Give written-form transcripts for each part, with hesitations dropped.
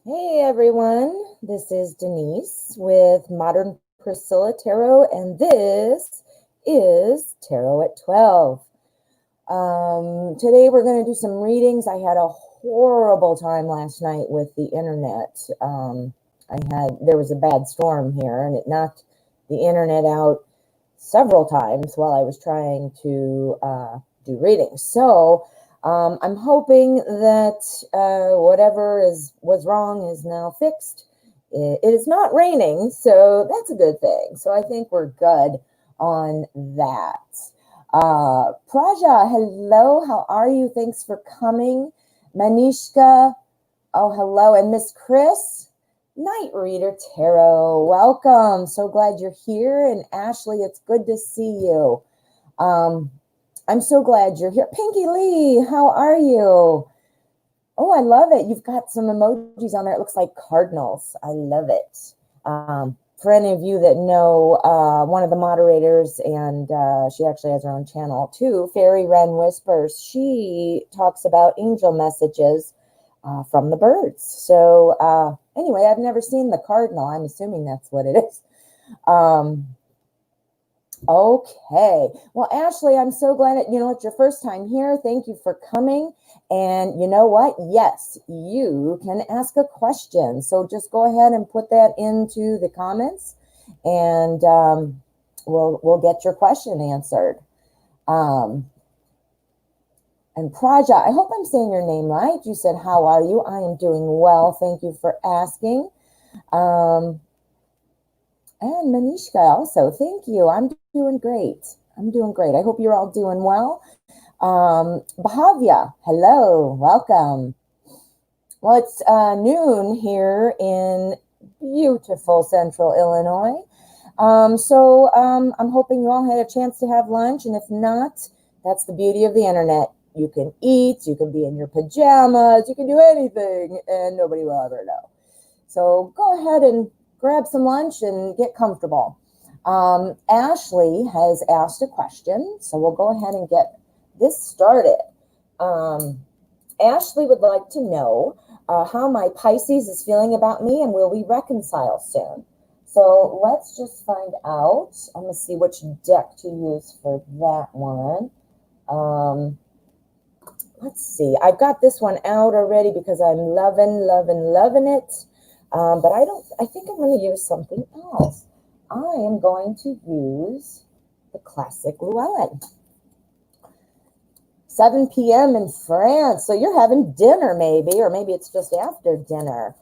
Hey everyone, this is Denise with Modern Priscilla Tarot, and this is Tarot at 12. Today we're going to do some readings. I had a horrible time last night with the internet. There was a bad storm here, and it knocked the internet out several times while I was trying to do readings. So I'm hoping that whatever was wrong is now fixed. It is not raining, so that's a good thing. So I think we're good on that. Praja, hello. How are you? Thanks for coming. Manishka, oh, hello. And Miss Chris, Night Reader Tarot, welcome. So glad you're here. And Ashley, it's good to see you. I'm so glad you're here. Pinky Lee, how are you? Oh, I love it. You've got some emojis on there. It looks like cardinals. I love it. For any of you that know one of the moderators, and she actually has her own channel too, Fairy Wren Whispers, she talks about angel messages from the birds. So anyway, I've never seen the cardinal. I'm assuming that's what it is. Okay. Well, Ashley, I'm so glad that, it's your first time here. Thank you for coming. And you know what? Yes, you can ask a question. So just go ahead and put that into the comments, and we'll get your question answered. And Praja, I hope I'm saying your name right. You said, how are you? I am doing well. Thank you for asking. And Manishka also, thank you. I'm doing great. I hope you're all doing well. Bhavya, hello, welcome. Well, it's noon here in beautiful Central Illinois. So I'm hoping you all had a chance to have lunch. And if not, that's the beauty of the internet. You can eat, you can be in your pajamas, you can do anything, and nobody will ever know. So go ahead and grab some lunch and get comfortable. Ashley has asked a question, so we'll go ahead and get this started. Ashley would like to know how my Pisces is feeling about me, and will we reconcile soon? So let's just find out. I'm going to see which deck to use for that one. Let's see. I've got this one out already because I'm loving it. But I think I'm going to use something else. I am going to use the classic Llewellyn. 7 p.m. in France. So you're having dinner maybe, or maybe it's just after dinner.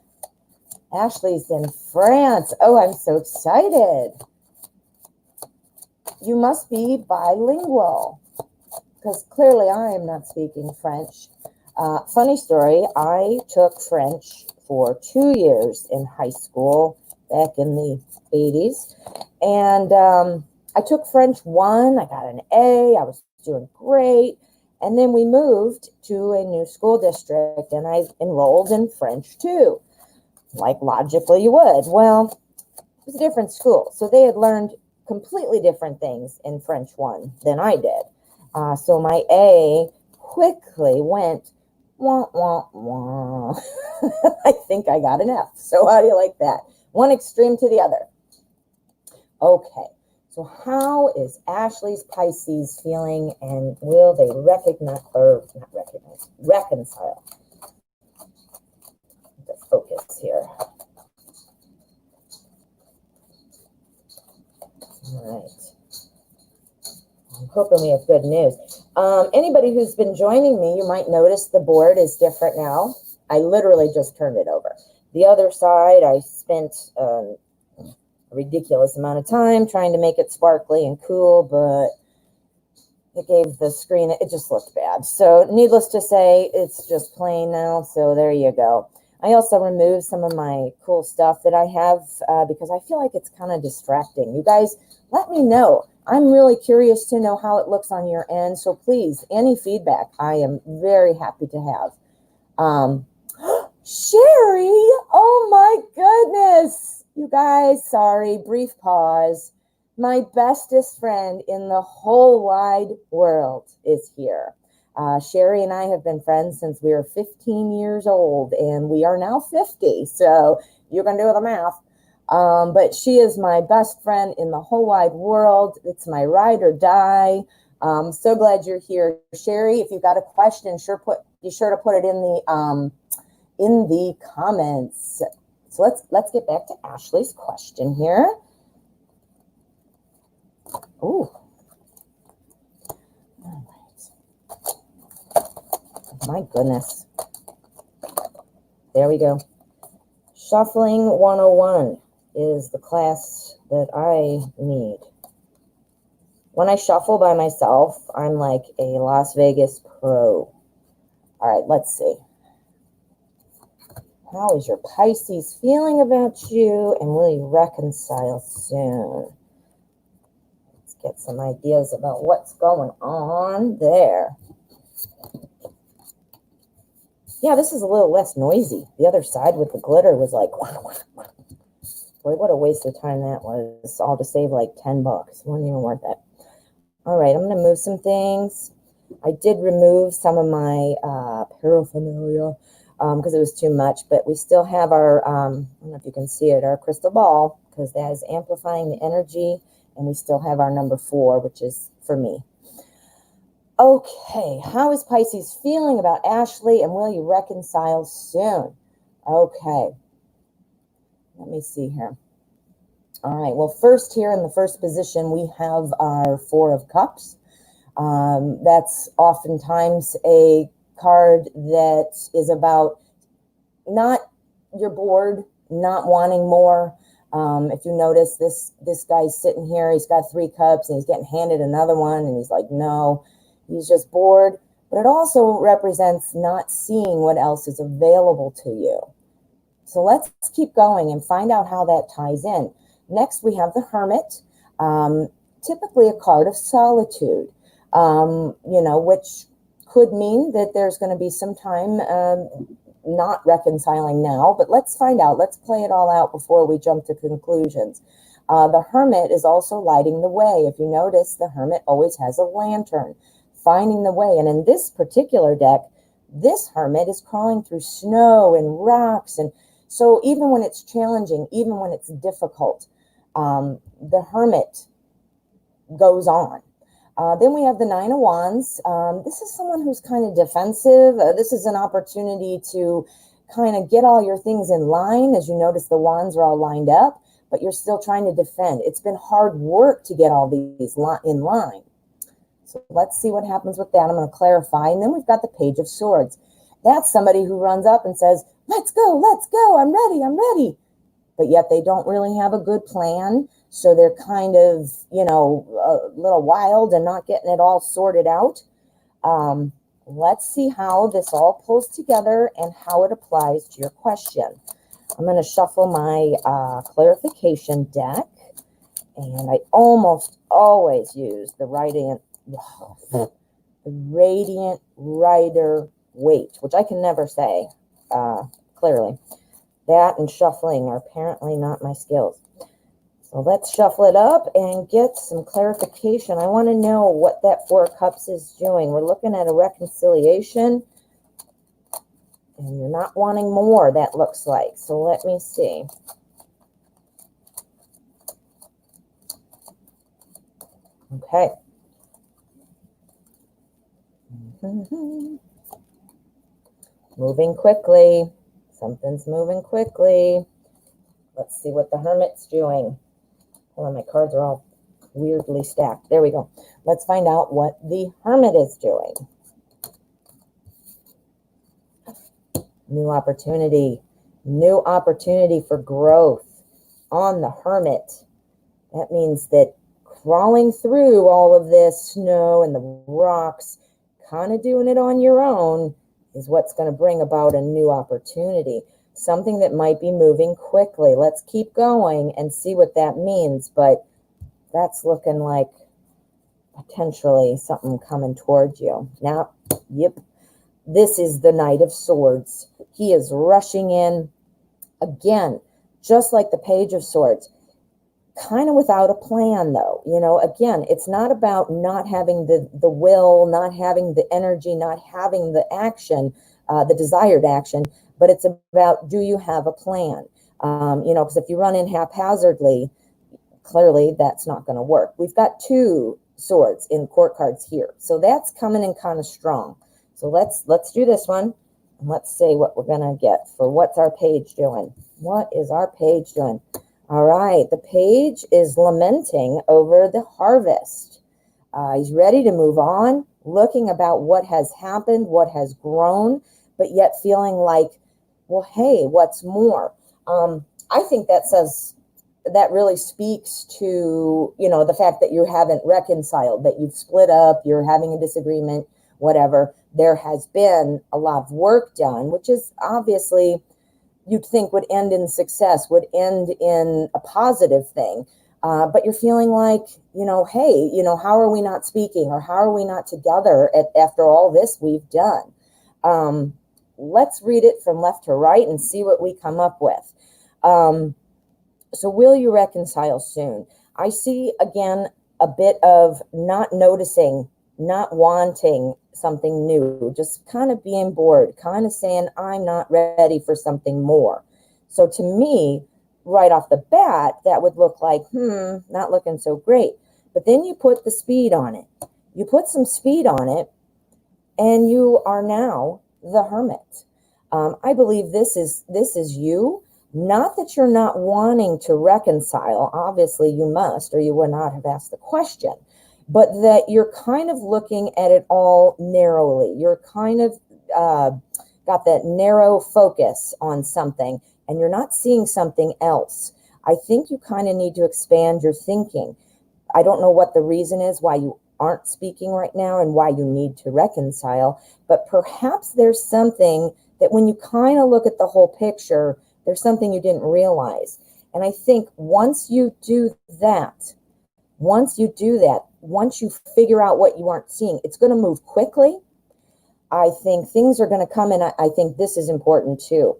Ashley's in France. Oh, I'm so excited. You must be bilingual, because clearly I am not speaking French. Funny story, I took French for 2 years in high school back in the 80s. And I took French 1. I got an A. I was doing great. And then we moved to a new school district, and I enrolled in French 2. Like logically you would. Well, it was a different school. So they had learned completely different things in French 1 than I did. So my A quickly went wah, wah, wah. I think I got an F. So how do you like that? One extreme to the other. Okay. So how is Ashley's Pisces feeling, and will they reconcile? The focus here. All right. I'm hoping we have good news. Anybody who's been joining me, you might notice the board is different now. I literally just turned it over. The other side, I spent a ridiculous amount of time trying to make it sparkly and cool, but it gave the screen, it just looked bad. So needless to say, it's just plain now. So there you go. I also removed some of my cool stuff that I have because I feel like it's kind of distracting. You guys, let me know. I'm really curious to know how it looks on your end. So please, any feedback, I am very happy to have. Sherry, oh my goodness. You guys, sorry, brief pause. My bestest friend in the whole wide world is here. Sherry and I have been friends since we were 15 years old, and we are now 50. So you can do the math. But she is my best friend in the whole wide world. It's my ride or die. So glad you're here, Sherry. If you've got a question, be sure to put it in the comments. So let's get back to Ashley's question here. Ooh. All right. My goodness. There we go. Shuffling 101 is the class that I need. When I shuffle by myself, I'm like a Las Vegas pro. All right, let's see. How is your Pisces feeling about you, and will you reconcile soon? Let's get some ideas about what's going on there. Yeah, this is a little less noisy. The other side with the glitter was like, boy, what a waste of time that was. All to save like $10. Wasn't even worth it. All right, I'm going to move some things. I did remove some of my paraphernalia because it was too much, but we still have our, I don't know if you can see it, our crystal ball, because that is amplifying the energy, and we still have our number 4, which is for me. Okay, how is Pisces feeling about Ashley, and will you reconcile soon? Okay, let me see here. All right, well, first here in the first position, we have our 4 of Cups. That's oftentimes a card that is about you're bored, not wanting more. If you notice, this guy's sitting here, he's got 3 cups, and he's getting handed another one, and he's like, no. He's just bored, but it also represents not seeing what else is available to you. So let's keep going and find out how that ties in. Next, we have the Hermit, typically a card of solitude, which could mean that there's going to be some time not reconciling now, but let's find out. Let's play it all out before we jump to conclusions. The Hermit is also lighting the way. If you notice, the Hermit always has a lantern, finding the way. And in this particular deck, this Hermit is crawling through snow and rocks. And so even when it's challenging, even when it's difficult, the Hermit goes on. Then we have the 9 of Wands. This is someone who's kind of defensive. This is an opportunity to kind of get all your things in line. As you notice, the wands are all lined up, but you're still trying to defend. It's been hard work to get all these in line. So let's see what happens with that. I'm going to clarify. And then we've got the Page of Swords. That's somebody who runs up and says, let's go, I'm ready. But yet they don't really have a good plan. So they're kind of, a little wild and not getting it all sorted out. Let's see how this all pulls together and how it applies to your question. I'm going to shuffle my clarification deck. And I almost always use the Radiant Rider Waite, which I can never say clearly. That and shuffling are apparently not my skills. So let's shuffle it up and get some clarification. I want to know what that 4 of Cups is doing. We're looking at a reconciliation, and you're not wanting more, that looks like. So let me see. Okay. Moving quickly. Something's moving quickly. Let's see what the Hermit's doing. Hold on, my cards are all weirdly stacked. There we go. Let's find out what the Hermit is doing. New opportunity for growth on the Hermit. That means that crawling through all of this snow and the rocks, kind of doing it on your own, is what's going to bring about a new opportunity. Something that might be moving quickly. Let's keep going and see what that means. But that's looking like potentially something coming towards you. Now, yep, this is the Knight of Swords. He is rushing in again, just like the Page of Swords. kind of without a plan, though. Again, it's not about not having the will, not having the energy, not having the action, the desired action, but it's about, do you have a plan? Because if you run in haphazardly, clearly that's not going to work. We've got 2 swords in court cards here, so that's coming in kind of strong. So let's do this one, and let's see what we're going to get for what's our page doing. What is our page doing? All right, the page is lamenting over the harvest. He's ready to move on, looking about what has happened, what has grown, but yet feeling like, well, hey, what's more? I think that really speaks to, the fact that you haven't reconciled, that you've split up, you're having a disagreement, whatever. There has been a lot of work done, which is obviously you'd think would end in success, would end in a positive thing. But you're feeling like, hey, how are we not speaking, or how are we not together after all this we've done? Let's read it from left to right and see what we come up with. So will you reconcile soon? I see, again, a bit of not noticing, not wanting something new, just kind of being bored, kind of saying, I'm not ready for something more. So to me, right off the bat, that would look like, not looking so great. But then you put the speed on it. You put some speed on it, and you are now the hermit. I believe this is you. Not that you're not wanting to reconcile. Obviously, you must, or you would not have asked the question. But that you're kind of looking at it all narrowly. You're kind of got that narrow focus on something, and you're not seeing something else. I think you kind of need to expand your thinking. I don't know what the reason is why you aren't speaking right now and why you need to reconcile, but perhaps there's something that when you kind of look at the whole picture, there's something you didn't realize. And I think once you do that, once you figure out what you aren't seeing, it's going to move quickly. I think things are going to come in. I think this is important too.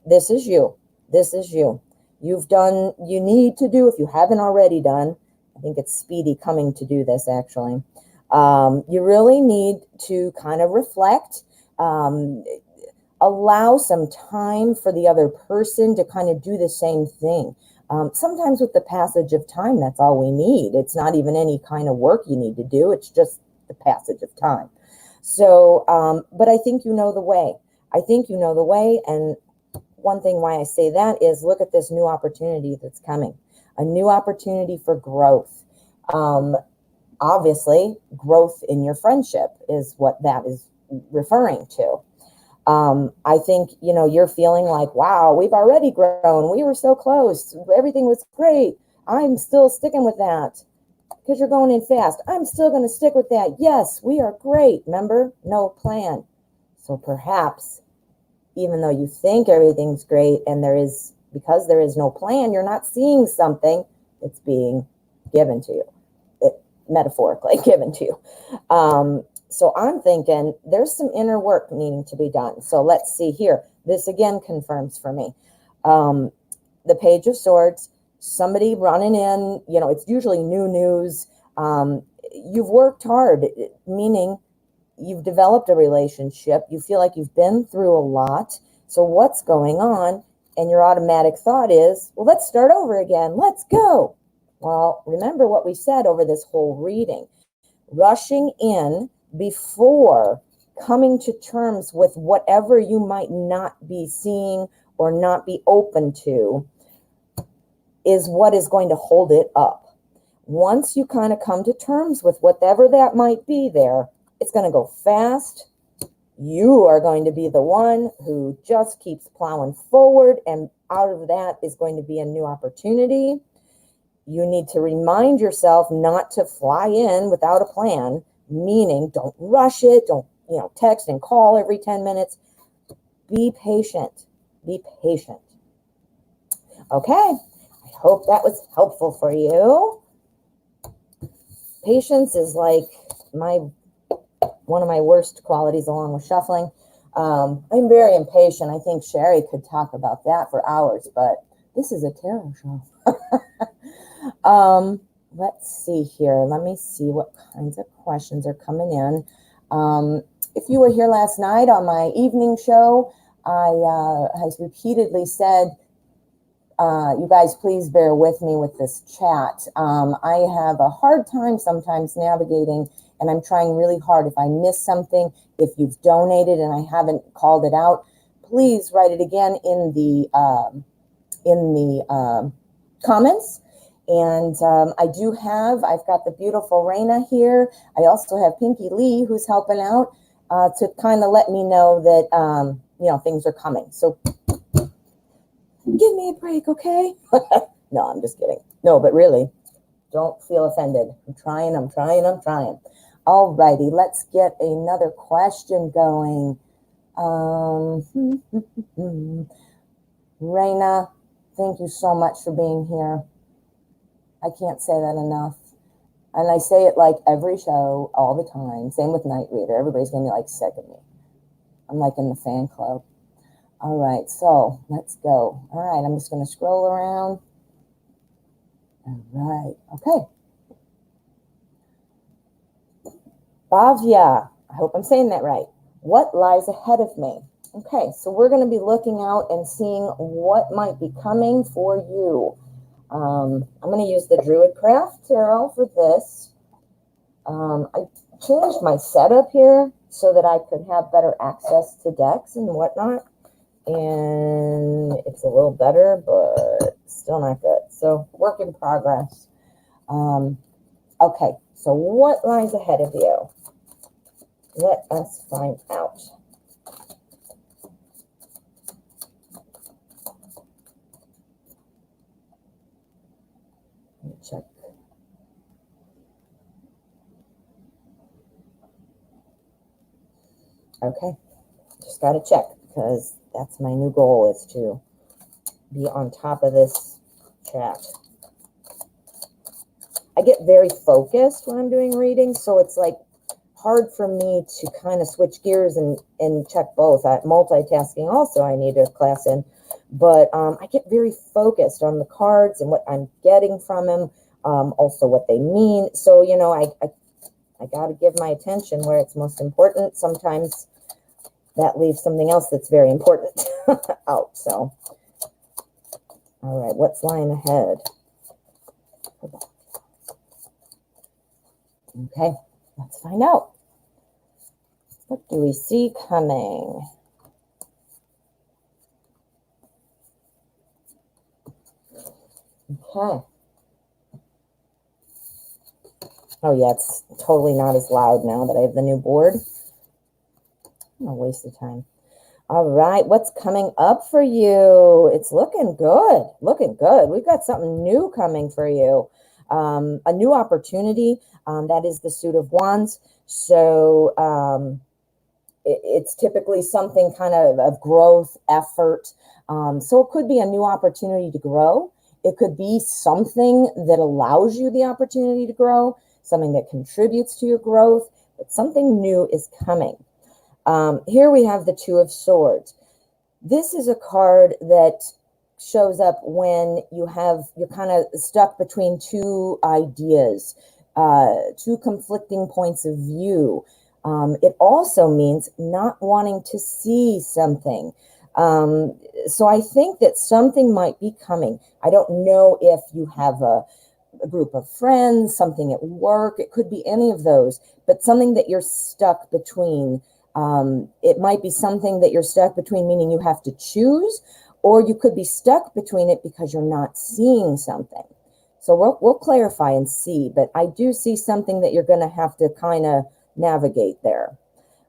This is you. This is you. You've done, you need to do, if you haven't already done, I think it's speedy coming to do this actually. You really need to kind of reflect, allow some time for the other person to kind of do the same thing. Sometimes with the passage of time, that's all we need. It's not even any kind of work you need to do. It's just the passage of time. So, but I think you know the way. I think you know the way. And one thing why I say that is look at this new opportunity that's coming. A new opportunity for growth. Obviously, growth in your friendship is what that is referring to. I think, you're feeling like, wow, we've already grown. We were so close. Everything was great. I'm still sticking with that because you're going in fast. I'm still going to stick with that. Yes, we are great. Remember, no plan. So perhaps, even though you think everything's great and because there is no plan, you're not seeing something that's being given to you, metaphorically given to you. So I'm thinking there's some inner work needing to be done. So let's see here. This again confirms for me. The Page of Swords, somebody running in, it's usually new news. You've worked hard, meaning you've developed a relationship. You feel like you've been through a lot. So what's going on? And your automatic thought is, well, let's start over again. Let's go. Well, remember what we said over this whole reading. Rushing in before coming to terms with whatever you might not be seeing or not be open to is what is going to hold it up. Once you kind of come to terms with whatever that might be there, it's going to go fast. You are going to be the one who just keeps plowing forward, and out of that is going to be a new opportunity. You need to remind yourself not to fly in without a plan, meaning don't rush it. Don't, text and call every 10 minutes. Be patient. Be patient. Okay. I hope that was helpful for you. Patience is like one of my worst qualities along with shuffling. I'm very impatient. I think Sherry could talk about that for hours, but this is a tarot show. Let's see here. Let me see what kinds of questions are coming in. If you were here last night on my evening show, I has repeatedly said, you guys please bear with me with this chat. I have a hard time sometimes navigating, and I'm trying really hard. If I miss something, if you've donated and I haven't called it out, please write it again in the comments. And I've got the beautiful Raina here. I also have Pinky Lee, who's helping out to kind of let me know that, things are coming. So give me a break, okay? No, I'm just kidding. No, but really, don't feel offended. I'm trying. All righty, let's get another question going. Raina, thank you so much for being here. I can't say that enough. And I say it like every show, all the time. Same with Night Reader. Everybody's going to be like sick of me. I'm like in the fan club. All right, so let's go. All right, I'm just going to scroll around. All right, okay. Bhavya, I hope I'm saying that right. What lies ahead of me? Okay, so we're going to be looking out and seeing what might be coming for you. I'm going to use the Druid Craft Tarot for this. I changed my setup here so that I could have better access to decks and whatnot. And it's a little better, but still not good. So work in progress. Okay, so what lies ahead of you? Let us find out. Let me check. Okay, just got to check because that's my new goal, is to be on top of this chat. I get very focused when I'm doing readings, so it's like hard for me to kind of switch gears and check both. Multitasking also I need a class in, but I get very focused on the cards and what I'm getting from them, also what they mean. So, I got to give my attention where it's most important. Sometimes that leaves something else that's very important out. So, all right, what's lying ahead? Okay, let's find out. What do we see coming? Okay. Oh, yeah, it's totally not as loud now that I have the new board. No waste of time. All right, what's coming up for you? It's looking good. We've got something new coming for you. A new opportunity. That is the Suit of Wands. So it's typically something kind of growth effort. So it could be a new opportunity to grow. It could be something that allows you the opportunity to grow, something that contributes to your growth, but something new is coming. Here we have the Two of Swords. This is a card that shows up when you're kind of stuck between two ideas, two conflicting points of view. It also means not wanting to see something. So I think that something might be coming. I don't know if you have a group of friends, something at work. It could be any of those, but something that you're stuck between. It might be something that you're stuck between, meaning you have to choose, or you could be stuck between it because you're not seeing something. So we'll clarify and see, but I do see something that you're going to have to kind of navigate there.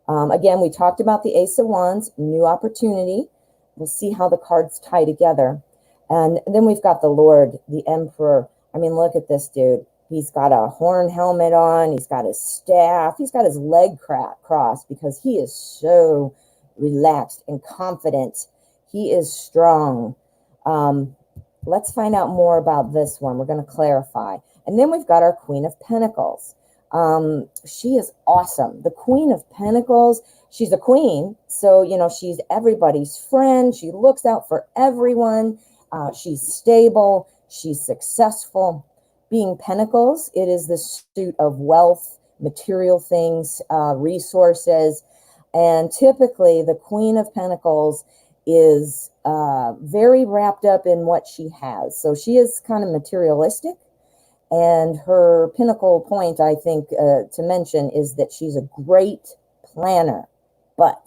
Again, we talked about the Ace of Wands, new opportunity. We'll see how the cards tie together. And then we've got the Lord, the Emperor. I mean, look at this dude. He's got a horn helmet on. He's got his staff. He's got his leg crossed because he is so relaxed and confident. He is strong. Let's find out more about this one. We're going to clarify. And then we've got our Queen of Pentacles. She is awesome. The Queen of Pentacles, she's a queen. So, she's everybody's friend. She looks out for everyone. She's stable. She's successful. Being pentacles, it is the suit of wealth, material things, resources. And typically the Queen of Pentacles is very wrapped up in what she has. So she is kind of materialistic. And her pinnacle point, I think, to mention is that she's a great planner, but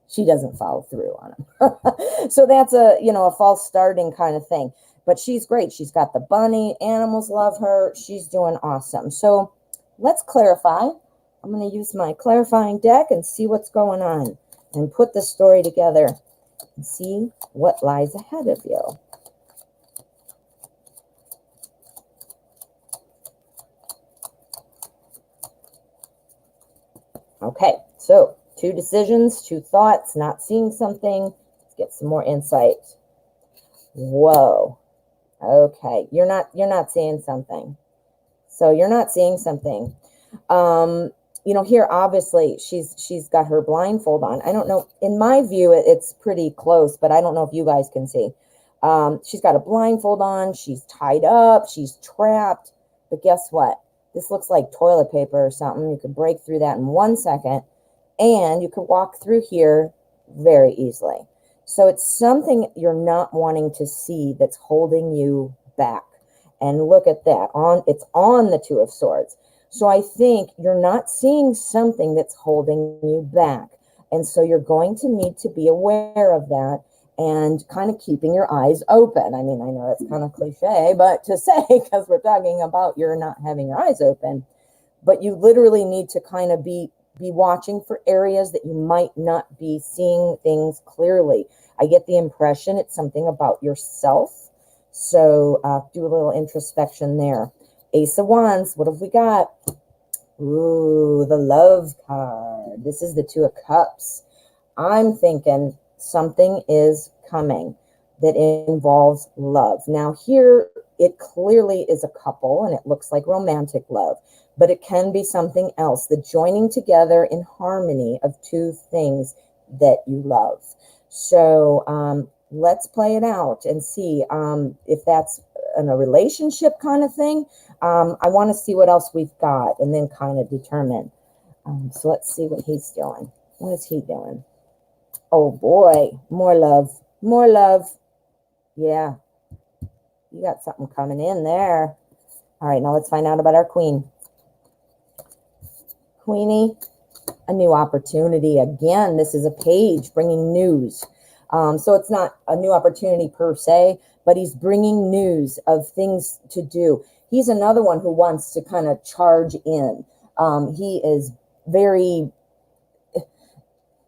she doesn't follow through on them. So that's a, a false starting kind of thing. But she's great. She's got the bunny. Animals love her. She's doing awesome. So let's clarify. I'm going to use my clarifying deck and see what's going on and put the story together and see what lies ahead of you. Okay, so 2 decisions, 2 thoughts, not seeing something. Let's get some more insight. Whoa. Okay, you're not seeing something. So you're not seeing something. Here obviously she's got her blindfold on. I don't know. In my view, it's pretty close, but I don't know if you guys can see. She's got a blindfold on. She's tied up. She's trapped. But guess what? This looks like toilet paper or something. You could break through that in 1 second, and you could walk through here very easily. So it's something you're not wanting to see that's holding you back. And look at that. It's on the 2 of Swords. So I think you're not seeing something that's holding you back. And so you're going to need to be aware of that and kind of keeping your eyes open. I mean, I know it's kind of cliche, but to say, because we're talking about you're not having your eyes open, but you literally need to kind of be watching for areas that you might not be seeing things clearly. I get the impression it's something about yourself. So do a little introspection there. Ace of Wands, what have we got? Ooh, the Love card. This is the 2 of Cups. I'm thinking something is coming that involves love. Now here, it clearly is a couple and it looks like romantic love, but it can be something else. The joining together in harmony of 2 things that you love. So let's play it out and see if that's in a relationship kind of thing. I want to see what else we've got and then kind of determine. So let's see what he's doing. What is he doing? Oh boy, more love, more love. Yeah, you got something coming in there. All right, now let's find out about our queen. Queenie, a new opportunity. Again, this is a page bringing news. So it's not a new opportunity per se, but he's bringing news of things to do. He's another one who wants to kind of charge in. He is very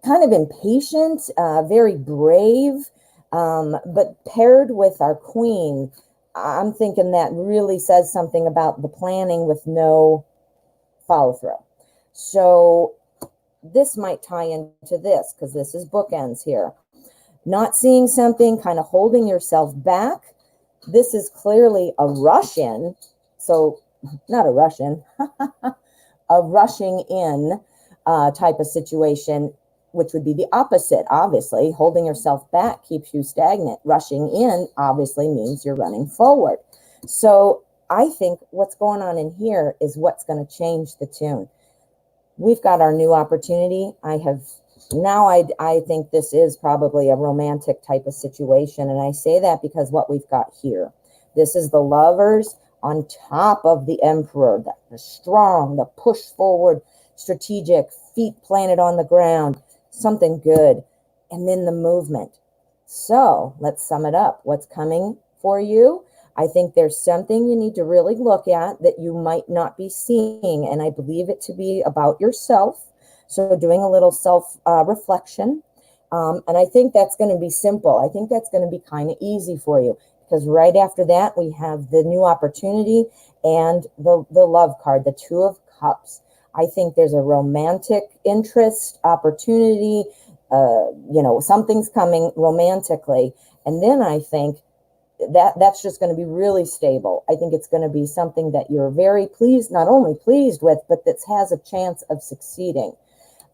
kind of impatient, very brave, but paired with our queen, I'm thinking that really says something about the planning with no follow through. So this might tie into this because this is bookends here. Not seeing something, kind of holding yourself back. This is clearly a rush in. So not a Russian, a rushing in type of situation, which would be the opposite. Obviously, holding yourself back keeps you stagnant. Rushing in obviously means you're running forward. So I think what's going on in here is what's going to change the tune. We've got our new opportunity. I think this is probably a romantic type of situation. And I say that because what we've got here, this is the Lovers on top of the Emperor, the strong, the push forward, strategic, feet planted on the ground, something good. And then the movement. So let's sum it up. What's coming for you? I think there's something you need to really look at that you might not be seeing. And I believe it to be about yourself. So doing a little self-reflection. And I think that's going to be simple. I think that's going to be kind of easy for you. Because right after that, we have the new opportunity and the love card, the 2 of Cups. I think there's a romantic interest, opportunity, something's coming romantically. And then I think that's just going to be really stable. I think it's going to be something that you're very pleased, not only pleased with, but that has a chance of succeeding.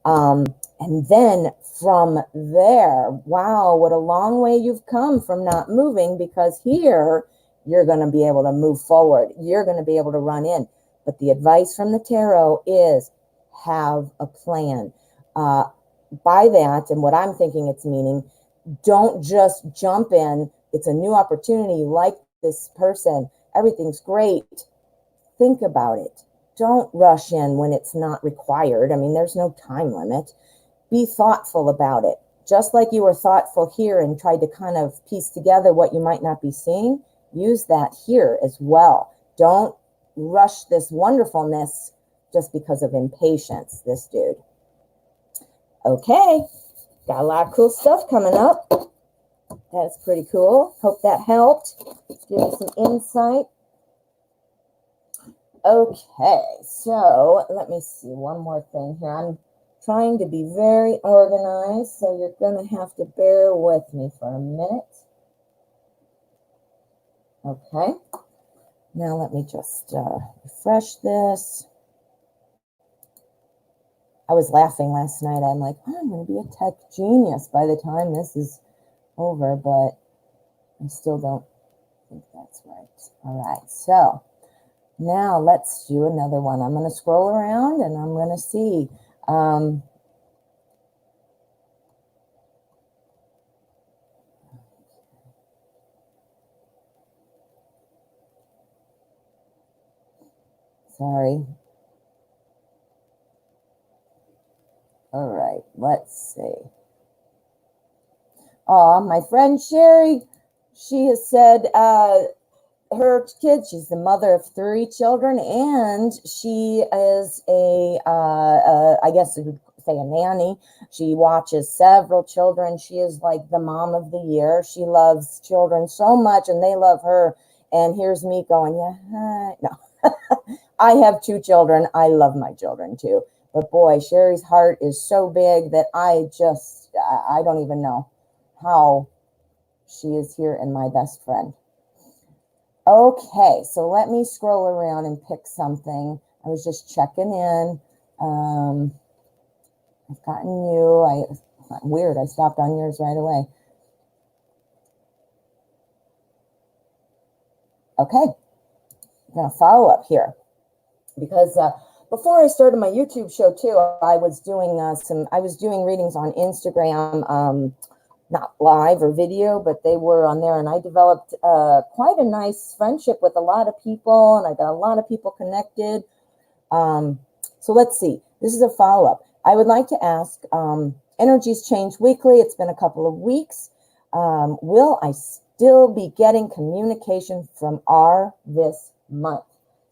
And then from there, wow, what a long way you've come from not moving, because here you're going to be able to move forward. You're going to be able to run in. But the advice from the tarot is have a plan. By that, and what I'm thinking it's meaning, don't just jump in. It's a new opportunity. You like this person. Everything's great. Think about it. Don't rush in when it's not required. I mean, there's no time limit. Be thoughtful about it. Just like you were thoughtful here and tried to kind of piece together what you might not be seeing, use that here as well. Don't rush this wonderfulness just because of impatience, this dude. Okay, got a lot of cool stuff coming up. That's pretty cool. Hope that helped. Give you some insight. Okay, so let me see one more thing here. I'm trying to be very organized, so you're going to have to bear with me for a minute. Okay, now let me just refresh this. I was laughing last night. I'm like, oh, I'm going to be a tech genius by the time this is over, but I still don't think that's right. All right, so now let's do another one. I'm going to scroll around and I'm going to see. Sorry. All right, let's see. Oh, my friend Sherry, she has said her kids, she's the mother of 3 children, and she is I guess you could say a nanny. She watches several children. She is like the mom of the year. She loves children so much, and they love her. And here's me going, yeah, no. I have 2 children. I love my children too. But boy, Sherry's heart is so big that I don't even know how she is here and my best friend. Okay, so let me scroll around and pick something. I was just checking in. I've gotten you. Weird, I stopped on yours right away. Okay, I'm going to follow up here. Because before I started my YouTube show too, I was doing readings on Instagram, not live or video, but they were on there, and I developed quite a nice friendship with a lot of people, and I got a lot of people connected. So let's see. This is a follow-up. I would like to ask, energies change weekly. It's been a couple of weeks. Will I still be getting communication from R this month?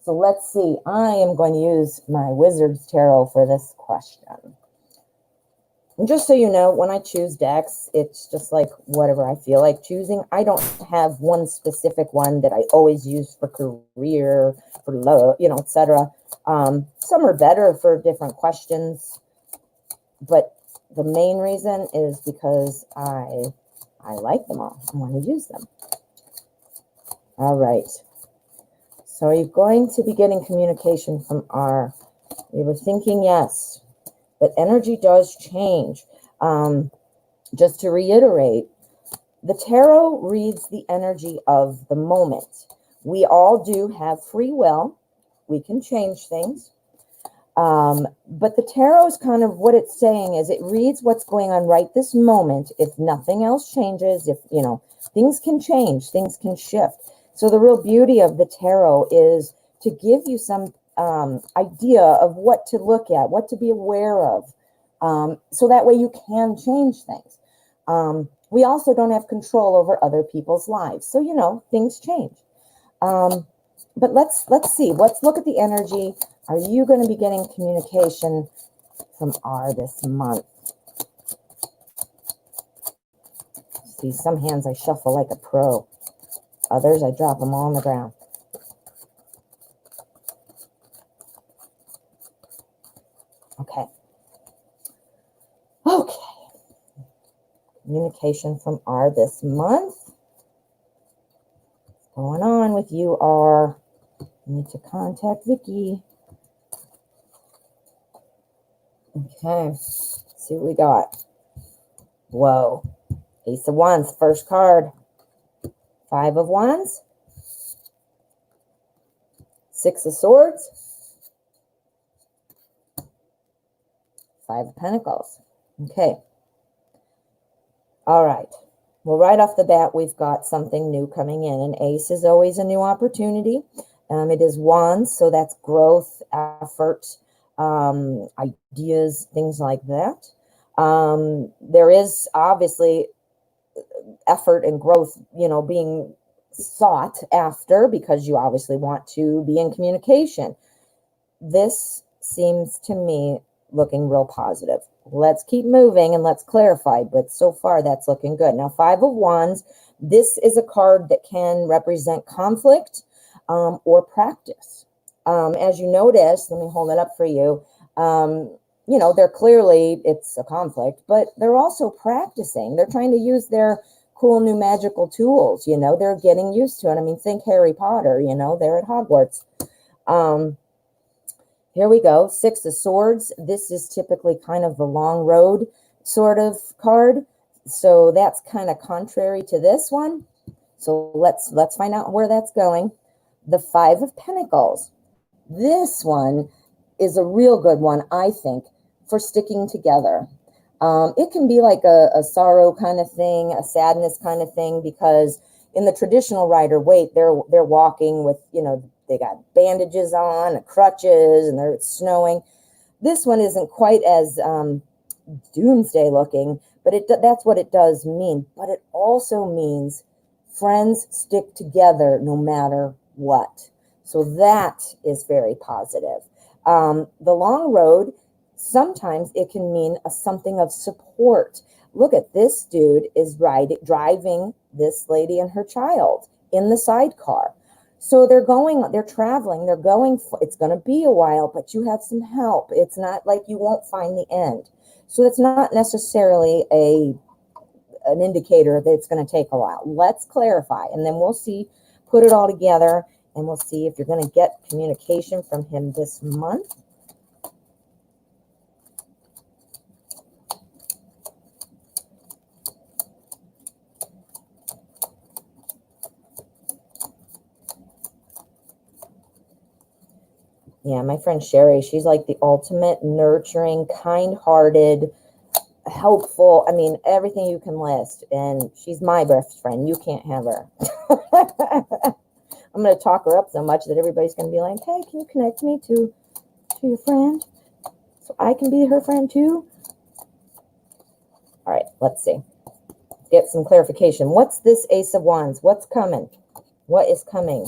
So let's see. I am going to use my Wizard's Tarot for this question. And just so you know, when I choose decks, it's just like whatever I feel like choosing. I don't have one specific one that I always use for career, for love, etc. Some are better for different questions, but the main reason is because I like them all. I want to use them. All right. So are you going to be getting communication from R? We were thinking yes, but energy does change. Just to reiterate, the tarot reads the energy of the moment. We all do have free will. We can change things. But the tarot is kind of what it's saying is it reads what's going on right this moment. If nothing else changes, if, things can change, things can shift. So the real beauty of the tarot is to give you some idea of what to look at, what to be aware of, so that way you can change things. We also don't have control over other people's lives. So, things change. But let's see. Let's look at the energy. Are you going to be getting communication from R this month? See, some hands I shuffle like a pro. Others, I drop them all on the ground. Okay. Okay. Communication from R this month. What's going on with you, R? You need to contact Vicky. Okay. Let's see what we got. Whoa. Ace of Wands, first card. 5 of Wands. Six of Swords, Five of Pentacles. Okay. All right. Well, right off the bat, we've got something new coming in. An ace is always a new opportunity. It is wands, so that's growth, effort, ideas, things like that. There is obviously effort and growth, being sought after because you obviously want to be in communication. This seems to me looking real positive. Let's keep moving and let's clarify, but so far that's looking good. Now, Five of Wands, this is a card that can represent conflict or practice. As you notice, let me hold it up for you. They're clearly, it's a conflict, but they're also practicing. They're trying to use their cool new magical tools. They're getting used to it. I mean, think Harry Potter, they're at Hogwarts. Here we go. Six of Swords. This is typically kind of the long road sort of card. So that's kind of contrary to this one. So let's find out where that's going. The Five of Pentacles. This one is a real good one, I think, for sticking together. It can be like a sorrow kind of thing, a sadness kind of thing, because in the traditional Rider-Waite, they're walking with, they got bandages on, crutches, and it's snowing. This one isn't quite as doomsday looking, but that's what it does mean. But it also means friends stick together no matter what. So that is very positive. The long road, sometimes it can mean something of support. Look at this dude is driving this lady and her child in the sidecar. So they're traveling, it's going to be a while, but you have some help. It's not like you won't find the end. So it's not necessarily an indicator that it's going to take a while. Let's clarify, and then we'll see, put it all together, and we'll see if you're going to get communication from him this month. Yeah, my friend Sherry, she's like the ultimate nurturing, kind-hearted, helpful. I mean, everything you can list. And she's my best friend. You can't have her. I'm going to talk her up so much that everybody's going to be like, hey, can you connect me to your friend so I can be her friend too? All right, let's see. Let's get some clarification. What's this Ace of Wands? What's coming? What is coming?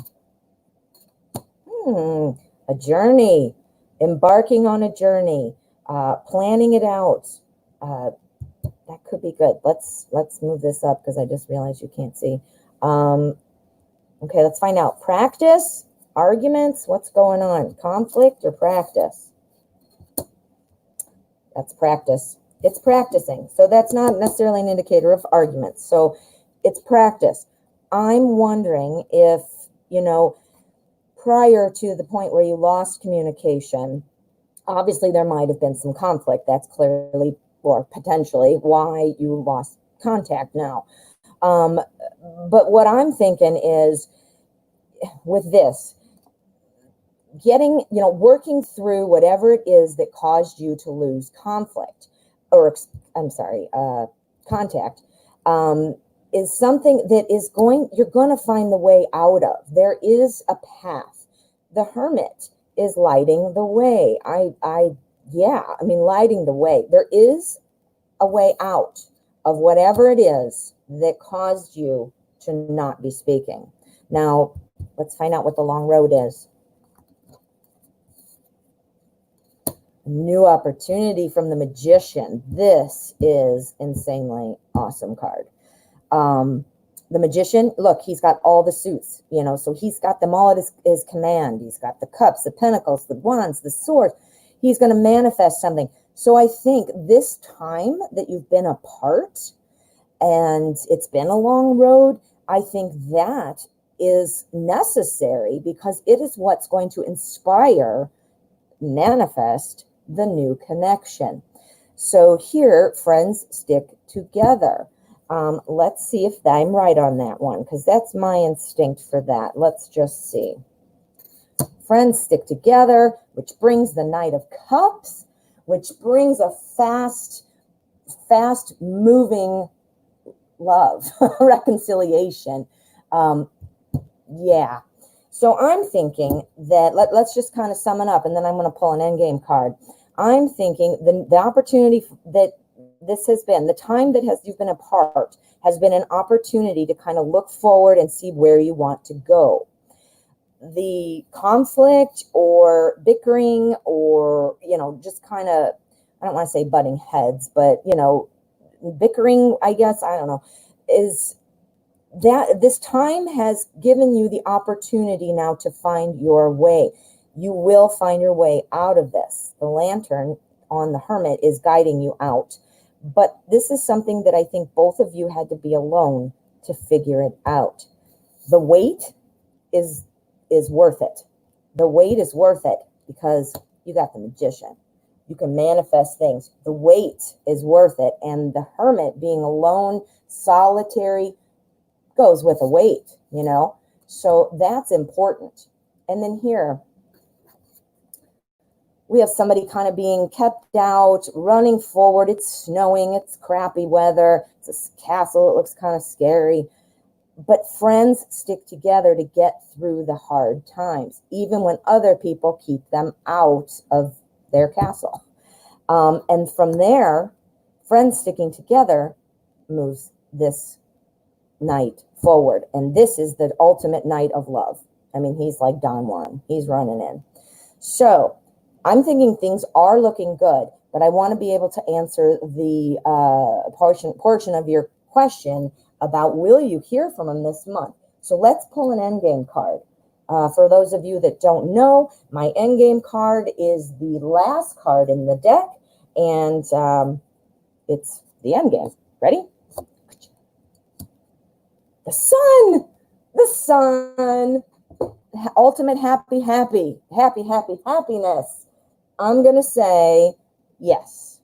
A journey, embarking on a journey, planning it out. That could be good. Let's move this up because I just realized you can't see. Okay, let's find out. Practice, arguments, what's going on? Conflict or practice? That's practice. It's practicing. So that's not necessarily an indicator of arguments. So it's practice. I'm wondering if, prior to the point where you lost communication, obviously there might have been some conflict. That's clearly or potentially why you lost contact now. But what I'm thinking is with this, working through whatever it is that caused you to lose contact, is something that you're going to find the way out of. There is a path. The Hermit is lighting the way. Lighting the way. There is a way out of whatever it is that caused you to not be speaking. Now, let's find out what the long road is. New opportunity from the Magician. This is insanely awesome card. The Magician, look, he's got all the suits, so he's got them all at his command. He's got the cups, the pentacles, the wands, the swords. He's going to manifest something. So I think this time that you've been apart and it's been a long road, I think that is necessary because it is what's going to manifest the new connection. So here, friends stick together. Let's see if I'm right on that one, because that's my instinct for that. Let's just see. Friends stick together, which brings the Knight of Cups, which brings a fast moving love, reconciliation. Yeah. So I'm thinking that, let's just kind of sum it up, and then I'm going to pull an endgame card. I'm thinking the opportunity that this has been, the time that you've been apart, has been an opportunity to kind of look forward and see where you want to go. The conflict or bickering or, just kind of, I don't want to say butting heads, but, bickering, I guess, I don't know, is that this time has given you the opportunity now to find your way. You will find your way out of this. The lantern on the Hermit is guiding you out. But this is something that I think both of you had to be alone to figure it out. The wait is worth it. The wait is worth it because you got the Magician. You can manifest things. The wait is worth it. And the Hermit, being alone, solitary, goes with a weight, so that's important. And then here we have somebody kind of being kept out, running forward. It's snowing, it's crappy weather, it's a castle, it looks kind of scary, but friends stick together to get through the hard times, even when other people keep them out of their castle. And from there, friends sticking together moves this Knight forward, and this is the ultimate Knight of love. I mean, he's like Don Juan. He's running in. So I'm thinking things are looking good, but I want to be able to answer the portion of your question about will you hear from him this month. So let's pull an endgame card. For those of you that don't know, my endgame card is the last card in the deck, and it's the endgame. Ready? The sun, ultimate happiness. I'm going to say yes,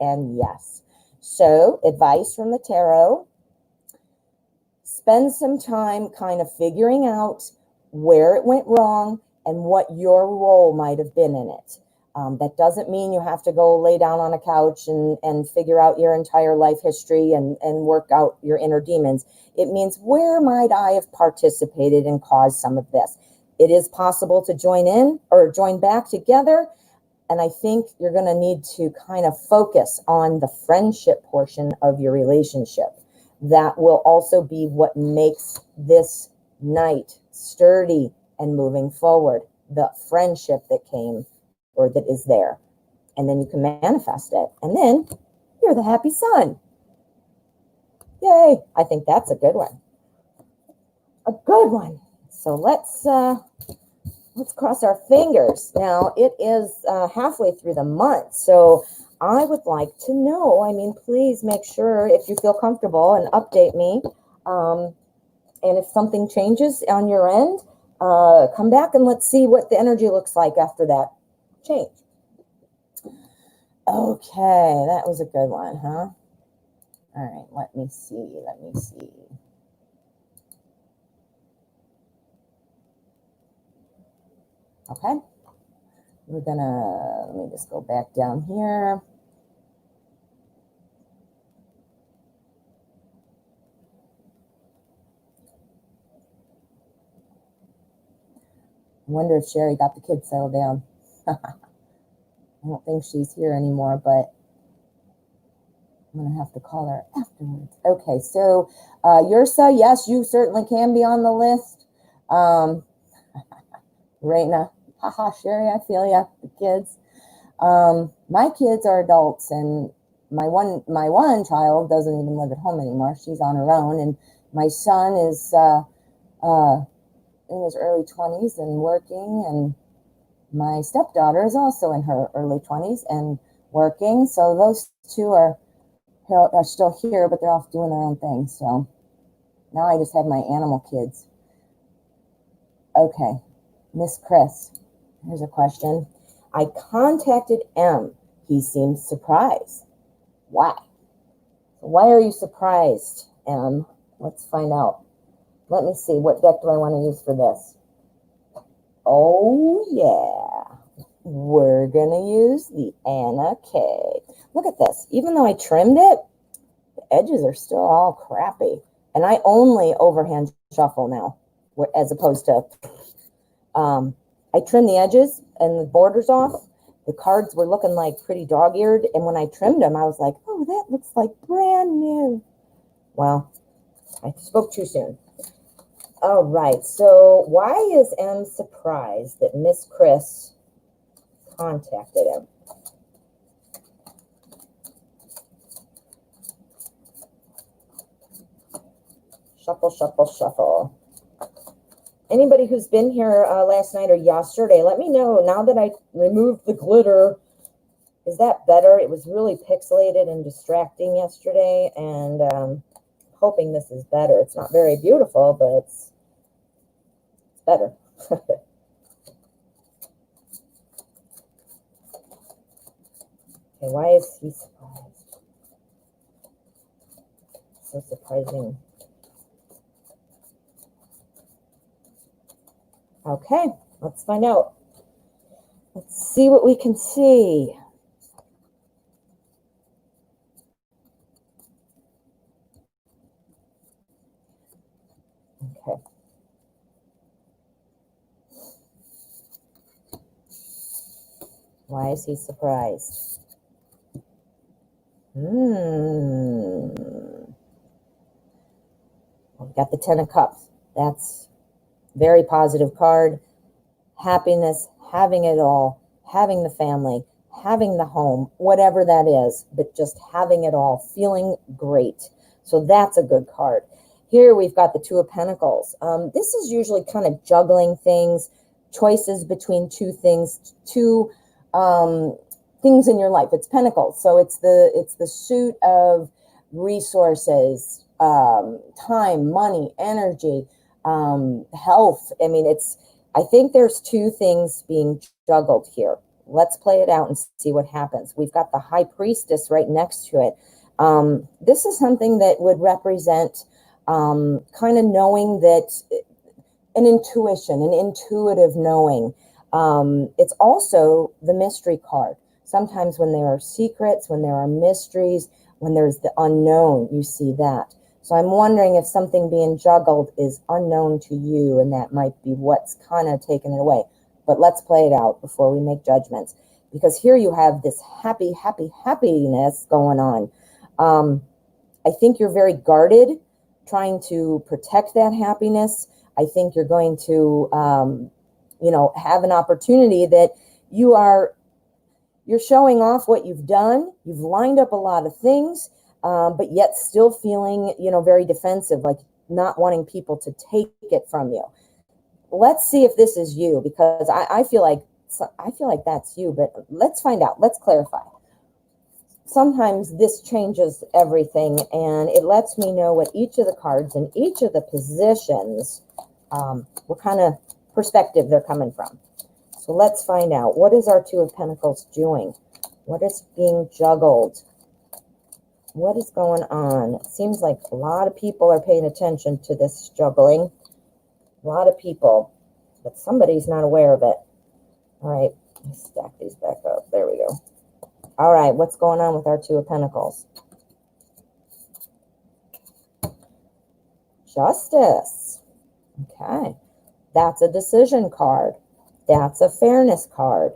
and yes. So advice from the tarot, spend some time kind of figuring out where it went wrong and what your role might have been in it. That doesn't mean you have to go lay down on a couch and figure out your entire life history and work out your inner demons. It means, where might I have participated and caused some of this? It is possible to join in or join back together. And I think you're going to need to kind of focus on the friendship portion of your relationship. That will also be what makes this Knight sturdy and moving forward. The friendship that came or that is there. And then you can manifest it. And then you're the happy sun. Yay. I think that's a good one. A good one. So let's cross our fingers. Now, it is halfway through the month. So I would like to know, please make sure, if you feel comfortable, and update me. And if something changes on your end, come back and let's see what the energy looks like after that change. Okay, that was a good one, huh? All right, let me see. Okay, let me just go back down here. I wonder if Sherry got the kids settled down. I don't think she's here anymore, but I'm going to have to call her afterwards. Okay, so Yursa, yes, you certainly can be on the list. Raina, haha, Sherry, I feel ya, the kids. My kids are adults, and my one child doesn't even live at home anymore. She's on her own, and my son is in his early 20s and working, and my stepdaughter is also in her early 20s and working. So those two are still here, but they're off doing their own thing. So now I just have my animal kids. Okay, Miss Chris, here's a question. I contacted M. He seemed surprised. Why? Why are you surprised, M? Let's find out. Let me see. What deck do I want to use for this? Oh, yeah. We're going to use the Anna K. Look at this. Even though I trimmed it, the edges are still all crappy. And I only overhand shuffle now, as opposed to, I trimmed the edges and the borders off. The cards were looking like pretty dog-eared. And when I trimmed them, I was like, oh, that looks like brand new. Well, I spoke too soon. All right. So why is M surprised that Miss Chris contacted him? Shuffle, shuffle, shuffle. Anybody who's been here last night or yesterday, let me know. Now that I removed the glitter, is that better? It was really pixelated and distracting yesterday, and hoping this is better. It's not very beautiful, but it's better. Okay, why is he surprised? So surprising. Okay, let's find out. Let's see what we can see. Okay. Why is he surprised? We've got the Ten of Cups. That's very positive card. Happiness, having it all, having the family, having the home, whatever that is, but just having it all, feeling great. So that's a good card. Here we've got the Two of Pentacles. This is usually kind of juggling things, choices between two things, two things in your life. It's Pentacles, so it's the suit of resources, time, money, energy, health. I mean, I think there's two things being juggled here. Let's play it out and see what happens. We've got the High Priestess right next to it. This is something that would represent kind of knowing that, an intuition, an intuitive knowing. It's also the mystery card. Sometimes when there are secrets, when there are mysteries, when there's the unknown, you see that. So I'm wondering if something being juggled is unknown to you, and that might be what's kind of taken it away. But let's play it out before we make judgments, because here you have this happiness going on. I think you're very guarded, trying to protect that happiness. I think you're going to, have an opportunity that you're showing off what you've done. You've lined up a lot of things, but yet still feeling, very defensive, like not wanting people to take it from you. Let's see if this is you, because I feel like that's you, but let's find out. Let's clarify. Sometimes this changes everything, and it lets me know what each of the cards and each of the positions, what kind of perspective they're coming from. So let's find out. What is our Two of Pentacles doing? What is being juggled? What is going on? It seems like a lot of people are paying attention to this juggling. A lot of people, but somebody's not aware of it. All right, let's stack these back up. There we go. All right, what's going on with our Two of Pentacles? Justice. Okay, that's a decision card. That's a fairness card.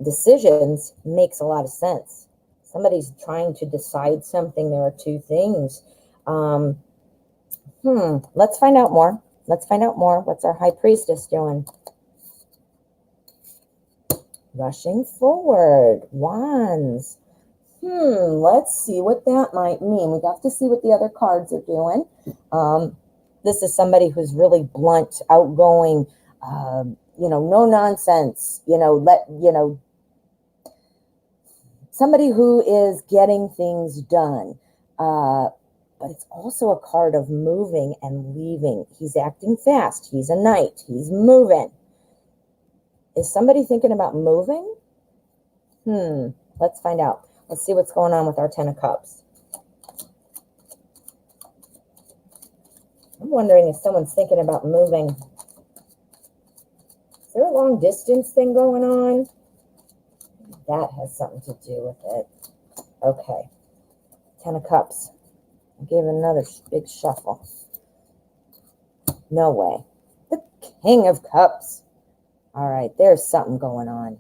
Decisions makes a lot of sense. Somebody's trying to decide something. There are two things. Let's find out more. Let's find out more. What's our High Priestess doing? Rushing forward. Wands. Let's see what that might mean. We have to see what the other cards are doing. This is somebody who's really blunt, outgoing, no nonsense, somebody who is getting things done. But it's also a card of moving and leaving. He's acting fast. He's a knight. He's moving. Is somebody thinking about moving? Let's find out. Let's see what's going on with our Ten of Cups. I'm wondering if someone's thinking about moving. Is there a long distance thing going on? That has something to do with it. Okay. 10 of Cups. I gave it another big shuffle. No way. The King of Cups. All right, there's something going on.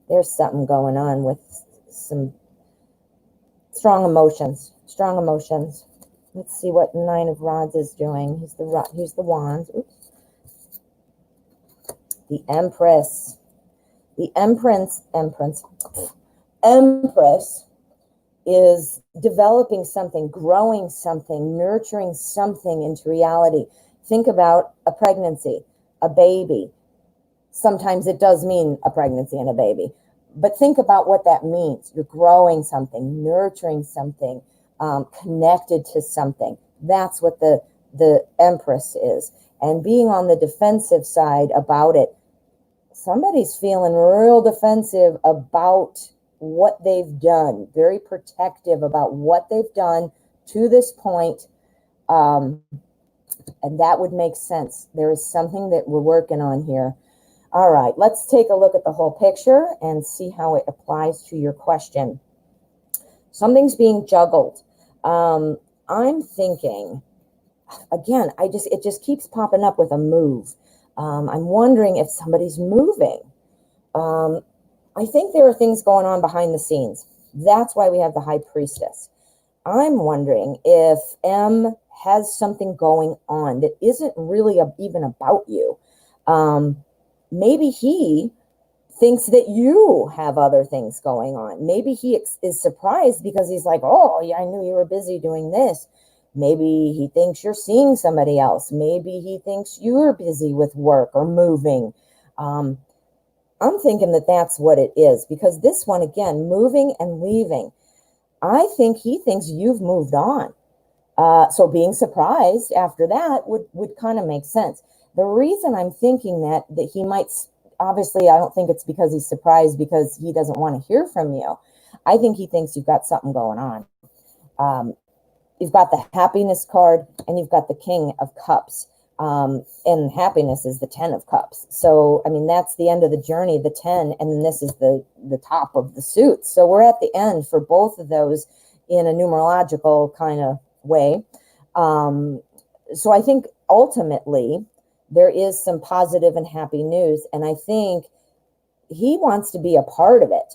There's something going on with some strong emotions. Strong emotions. Let's see what Nine of Rods is doing. He's the Wands. Oops. The Empress. The Empress is developing something, growing something, nurturing something into reality. Think about a pregnancy, a baby. Sometimes it does mean a pregnancy and a baby, but think about what that means. You're growing something, nurturing something, connected to something. That's what the Empress is. And being on the defensive side about it, somebody's feeling real defensive about what they've done, very protective about what they've done to this point. And that would make sense. There is something that we're working on here. All right, let's take a look at the whole picture and see how it applies to your question. Something's being juggled. I'm thinking, again, it just keeps popping up with a move. I'm wondering if somebody's moving. I think there are things going on behind the scenes. That's why we have the High Priestess. I'm wondering if M has something going on that isn't really even about you. Maybe he thinks that you have other things going on. Maybe he is surprised because he's like, oh, yeah, I knew you were busy doing this. Maybe he thinks you're seeing somebody else. Maybe he thinks you're busy with work or moving. I'm thinking that that's what it is, because this one, again, moving and leaving. I think he thinks you've moved on. So being surprised after that would kind of make sense. The reason I'm thinking that he might, obviously, I don't think it's because he's surprised because he doesn't want to hear from you. I think he thinks you've got something going on. You've got the Happiness card and you've got the King of Cups. And happiness is the 10 of Cups. So, I mean, that's the end of the journey, the 10, and then this is the top of the suit. So we're at the end for both of those in a numerological kind of way. So I think ultimately there is some positive and happy news, and I think he wants to be a part of it.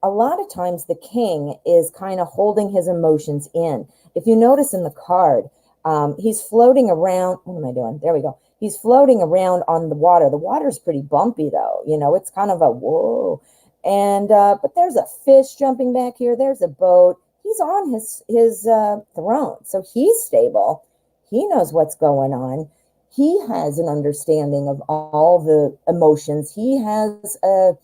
A lot of times the king is kind of holding his emotions in. If you notice in the card, he's floating around. What am I doing? There we go. He's floating around on the water. The water's pretty bumpy though. You know, it's kind of a whoa. And, but there's a fish jumping back here. There's a boat. He's on his throne. So he's stable. He knows what's going on. He has an understanding of all the emotions. He has a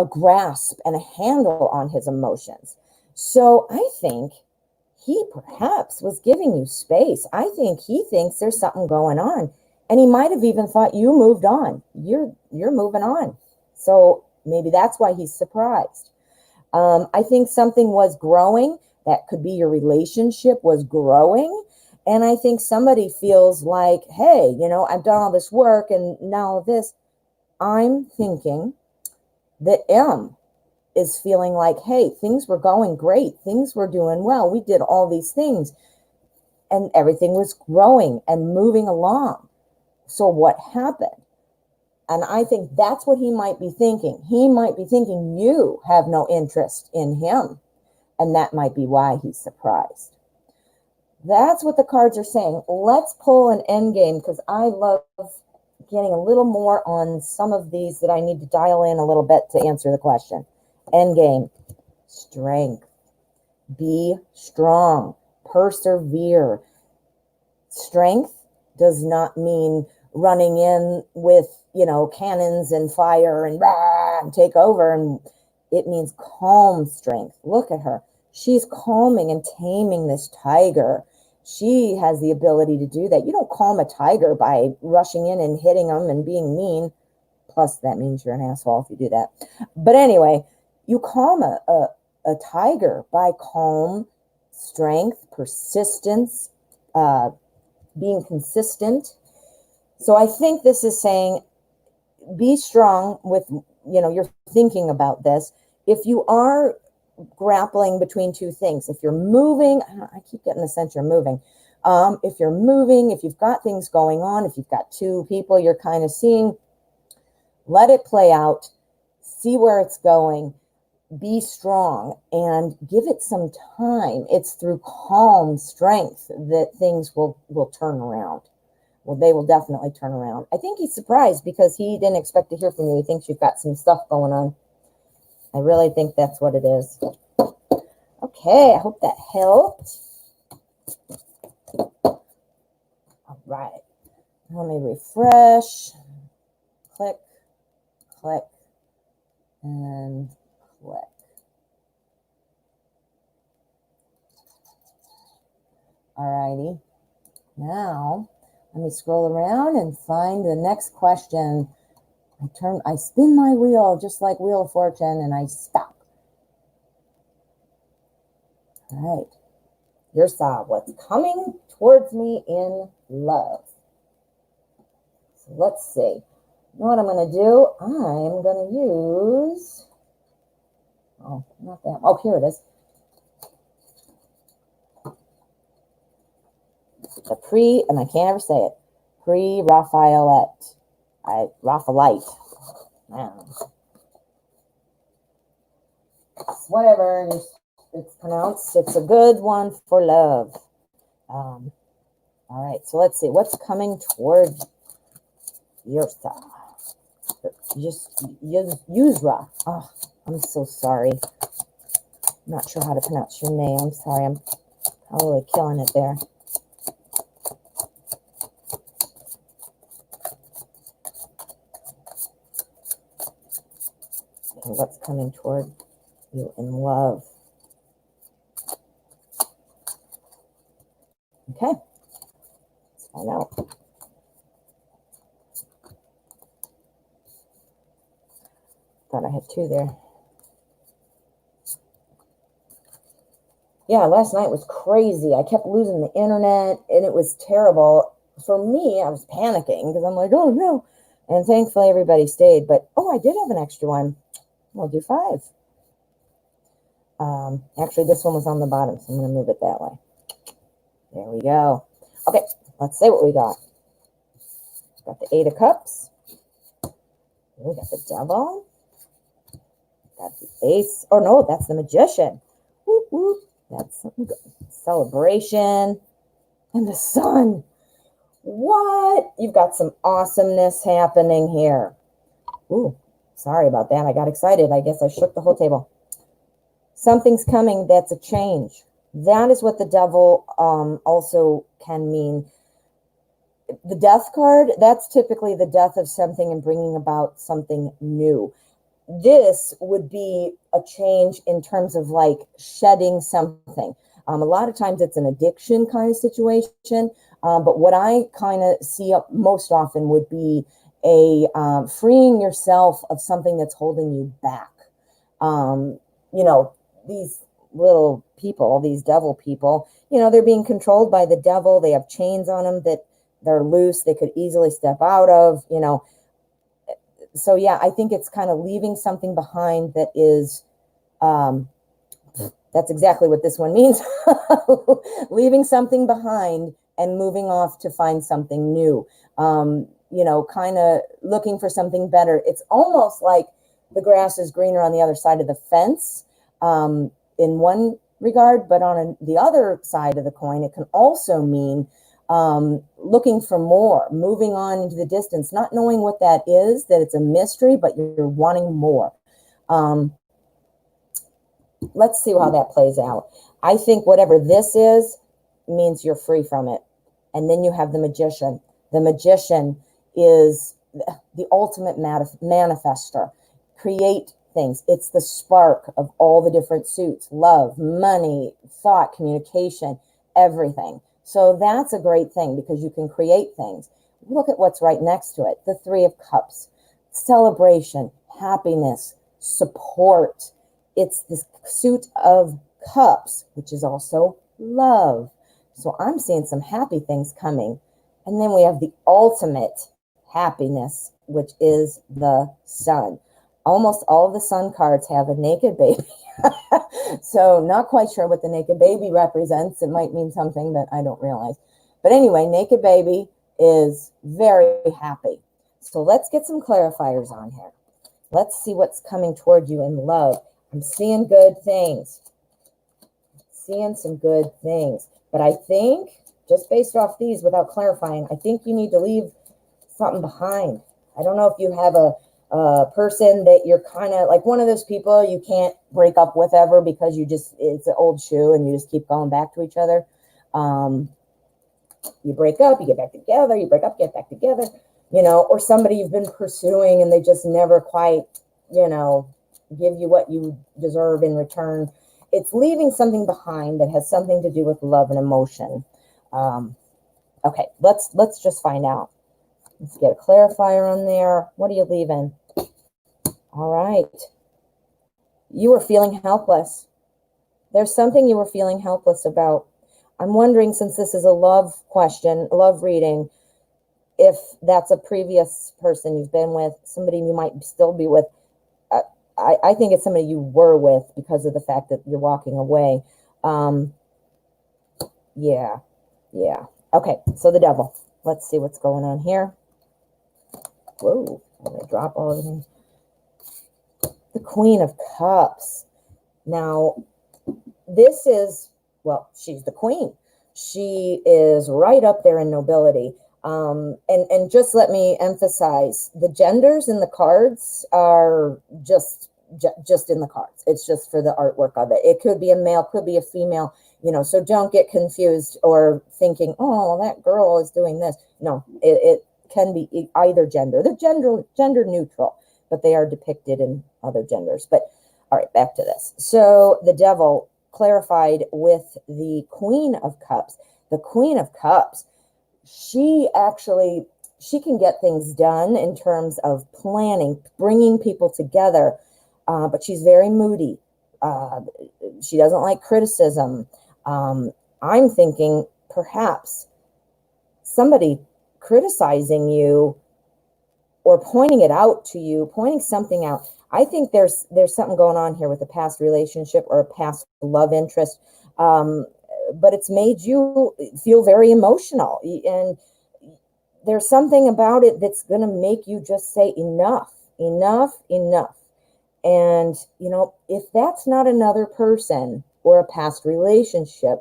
grasp and a handle on his emotions. So I think he perhaps was giving you space. I think he thinks there's something going on. And he might have even thought you moved on. You're moving on. So maybe that's why he's surprised. I think something was growing. That could be your relationship was growing. And I think somebody feels like, hey, you know, I've done all this work and now this. I'm thinking that M is feeling like, hey, things were going great. Things were doing well. We did all these things and everything was growing and moving along. So what happened? And I think that's what he might be thinking. He might be thinking you have no interest in him. And that might be why he's surprised. That's what the cards are saying. Let's pull an end game, because I love getting a little more on some of these that I need to dial in a little bit to answer the question. End game. Strength. Be strong. Persevere. Strength does not mean running in with, you know, cannons and fire and rah, and take over. And it means calm strength. Look at her. She's calming and taming this tiger. She has the ability to do that. You don't calm a tiger by rushing in and hitting them and being mean. Plus, that means you're an asshole if you do that. But anyway, you calm a tiger by calm, strength, persistence, being consistent. So I think this is saying be strong with, you're thinking about this. If you are grappling between two things, if you're moving, I keep getting the sense you're moving. If you're moving, if you've got things going on, if you've got two people you're kind of seeing, let it play out, see where it's going, be strong, and give it some time. It's through calm strength that things will turn around. Well, they will definitely turn around. I think he's surprised because he didn't expect to hear from you. He thinks you've got some stuff going on. I really think that's what it is. Okay, I hope that helped. All right. Let me refresh. Click, click, and click. All righty. Now, let me scroll around and find the next question. I spin my wheel just like Wheel of Fortune, and I stop. All right. Here's what's coming towards me in love. So let's see. You know what I'm going to do? I'm going to use, oh, not that. Oh, here it is. The and I can't ever say it, Pre-Raphaelite. Raphaelite. Whatever it's pronounced, it's a good one for love. All right, so let's see what's coming towards your side. Just Yusra. Oh, I'm so sorry. I'm not sure how to pronounce your name. I'm sorry. I'm probably killing it there. And what's coming toward you in love? Okay, let's find out. Thought I had two there. Yeah, last night was crazy. I kept losing the internet, and it was terrible. For me, I was panicking because I'm like, oh no. And thankfully, everybody stayed. But, oh, I did have an extra one. We'll do 5. Actually, this one was on the bottom, so I'm going to move it that way. There we go. Okay, let's see what we got. Got the 8 of Cups. We got the Devil. Got the Ace. Oh, no, that's the Magician. Whoop, whoop. That's something good. Celebration. And the Sun. What? You've got some awesomeness happening here. Ooh, sorry about that. I got excited. I guess I shook the whole table. Something's coming that's a change. That is what the Devil also can mean. The Death card, that's typically the death of something and bringing about something new. This would be a change in terms of like shedding something. A lot of times it's an addiction kind of situation. But what I kind of see most often would be a freeing yourself of something that's holding you back. These little people, these devil people, they're being controlled by the devil. They have chains on them that they're loose. They could easily step out of, So yeah, I think it's kind of leaving something behind that is, that's exactly what this one means. Leaving something behind and moving off to find something new. Kind of looking for something better. It's almost like the grass is greener on the other side of the fence, in one regard, but on the other side of the coin, it can also mean looking for more, moving on into the distance, not knowing what that is, that it's a mystery, but you're wanting more. Let's see how that plays out. I think whatever this is means you're free from it. And then you have the Magician. The Magician is the ultimate manifester. Create things. It's the spark of all the different suits: love, money, thought, communication, everything. So that's a great thing because you can create things. Look at what's right next to it. The 3 of Cups. Celebration, happiness, support. It's the suit of Cups, which is also love. So I'm seeing some happy things coming. And then we have the ultimate happiness which is the sun. Almost all of the sun cards have a naked baby. So not quite sure what the naked baby represents. It might mean something that I don't realize. But anyway, naked baby is very happy. So let's get some clarifiers on here. Let's see what's coming toward you in love. I'm seeing good things. Seeing some good things. But I think, just based off these without clarifying, I think you need to leave something behind. I don't know if you have a person that you're kind of like one of those people you can't break up with ever because it's an old shoe and you just keep going back to each other. You break up, you get back together, you break up, get back together, or somebody you've been pursuing and they just never quite, give you what you deserve in return. It's leaving something behind that has something to do with love and emotion. Okay, let's just find out. Let's get a clarifier on there. What are you leaving? All right. You were feeling helpless. There's something you were feeling helpless about. I'm wondering, since this is a love question, a love reading, if that's a previous person you've been with, somebody you might still be with. I think it's somebody you were with because of the fact that you're walking away. Yeah. Okay, so the devil. Let's see what's going on here. Whoa, I'm going to drop all of them. The Queen of Cups. Now, this is, well, she's the queen. She is right up there in nobility. And just let me emphasize, the genders in the cards are just in the cards. It's just for the artwork of it. It could be a male, could be a female, so don't get confused or thinking, oh, that girl is doing this. No, it can be either gender. They're gender neutral, but they are depicted in other genders. But all right, back to this. So the devil clarified with the Queen of Cups. The Queen of Cups, she can get things done in terms of planning, bringing people together, but she's very moody. She doesn't like criticism. I'm thinking perhaps somebody criticizing you or pointing it out to you, pointing something out. I think there's something going on here with a past relationship or a past love interest, but it's made you feel very emotional, and there's something about it that's going to make you just say enough. And, if that's not another person or a past relationship,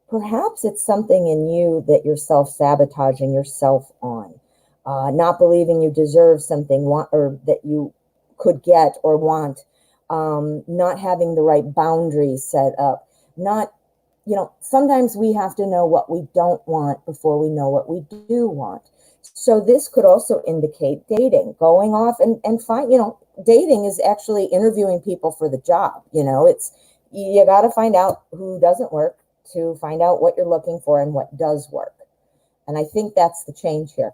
perhaps it's something in you that you're self-sabotaging yourself on. Not believing you deserve something or that you could get or want, not having the right boundaries set up, sometimes we have to know what we don't want before we know what we do want. So this could also indicate dating, going off and find, dating is actually interviewing people for the job. You got to find out who doesn't work to find out what you're looking for and what does work. And I think that's the change here.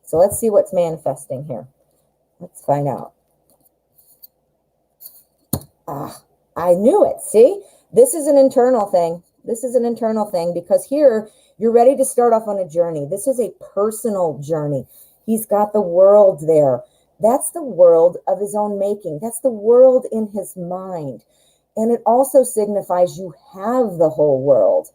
So let's see what's manifesting here. Let's find out. I knew it. See, this is an internal thing. Because here you're ready to start off on a journey. This is a personal journey. He's got the world there. That's the world of his own making. That's the world in his mind. And it also signifies you have the whole world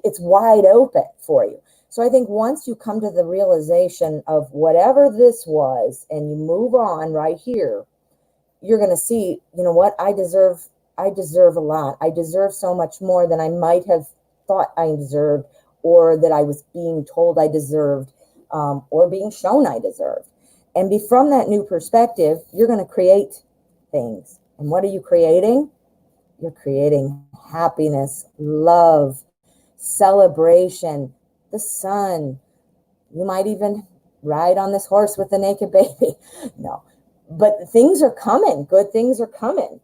it's wide open for you. So I think once you come to the realization of whatever this was and you move on right here, you're going to see, what? I deserve a lot. I deserve so much more than I might have thought I deserved, or that I was being told I deserved, or being shown I deserved. And from that new perspective, you're going to create things. And what are you creating? You're creating happiness, love, celebration, the sun. You might even ride on this horse with the naked baby. No, but things are coming. Good things are coming.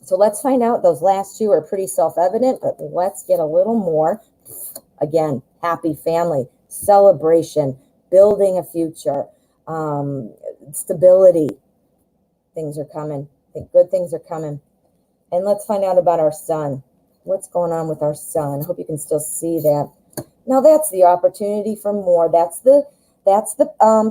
So let's find out. Those last two are pretty self-evident, but let's get a little more. Again, happy family, celebration, building a future, stability. Things are coming. I think good things are coming. And let's find out about our sun. What's going on with our sun? I hope you can still see that. Now that's the opportunity for more. That's the That's the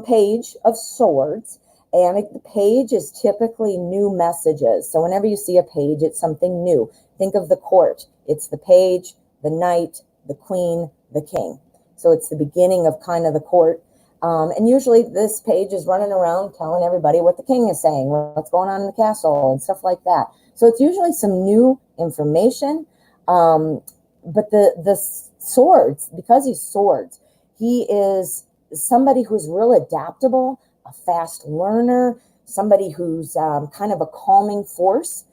page of swords. And the page is typically new messages. So whenever you see a page, it's something new. Think of the court. It's the page, the knight, the queen, the king. So it's the beginning of kind of the court. And usually this page is running around telling everybody what the king is saying, what's going on in the castle and stuff like that. So it's usually some new information. But the swords, because he's swords, he is somebody who's real adaptable, a fast learner, somebody who's kind of a calming force,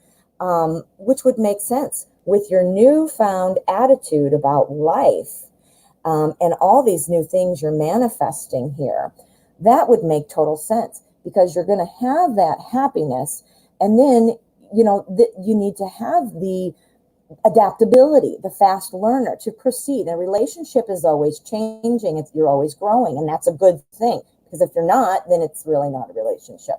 which would make sense with your newfound attitude about life and all these new things you're manifesting here. That would make total sense because you're going to have that happiness. And then, you need to have the adaptability, the fast learner to proceed. A relationship is always changing if you're always growing, and that's a good thing, because if you're not, then it's really not a relationship.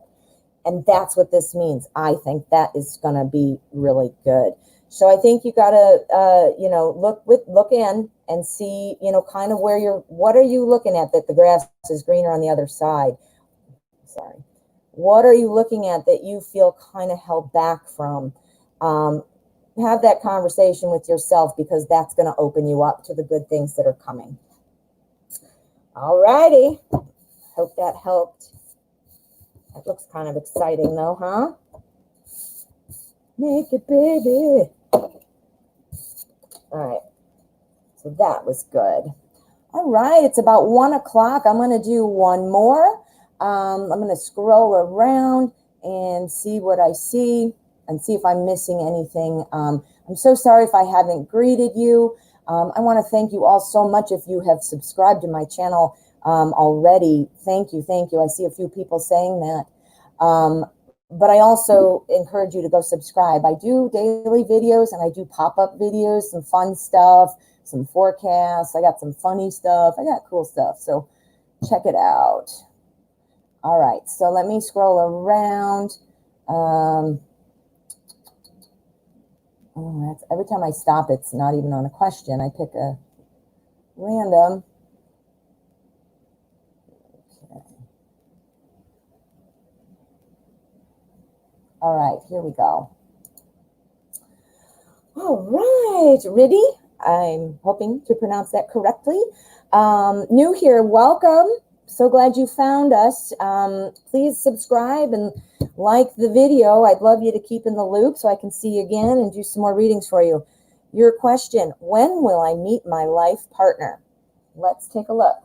And that's what this means. I think that is going to be really good. So I think you got to look in and see, kind of what are you looking at that the grass is greener on the other side? Sorry. What are you looking at that you feel kind of held back from? Have that conversation with yourself, because that's going to open you up to the good things that are coming. All righty. Hope that helped. That looks kind of exciting though, huh? Make it, baby. All right. So that was good. All right. It's about 1 o'clock. I'm going to do one more. I'm going to scroll around and see what I see and see if I'm missing anything. I'm so sorry if I haven't greeted you. I want to thank you all so much if you have subscribed to my channel already. Thank you. Thank you. I see a few people saying that. But I also encourage you to go subscribe. I do daily videos and I do pop-up videos, some fun stuff, some forecasts. I got some funny stuff. I got cool stuff. So check it out. All right. So let me scroll around. Every time I stop, it's not even on a question. I pick a random. Okay. All right, here we go. All right, Riddy. I'm hoping to pronounce that correctly. New here, welcome. So glad you found us. Please subscribe and like the video. I'd love you to keep in the loop so I can see you again and do some more readings for you. Your question, when will I meet my life partner? Let's take a look.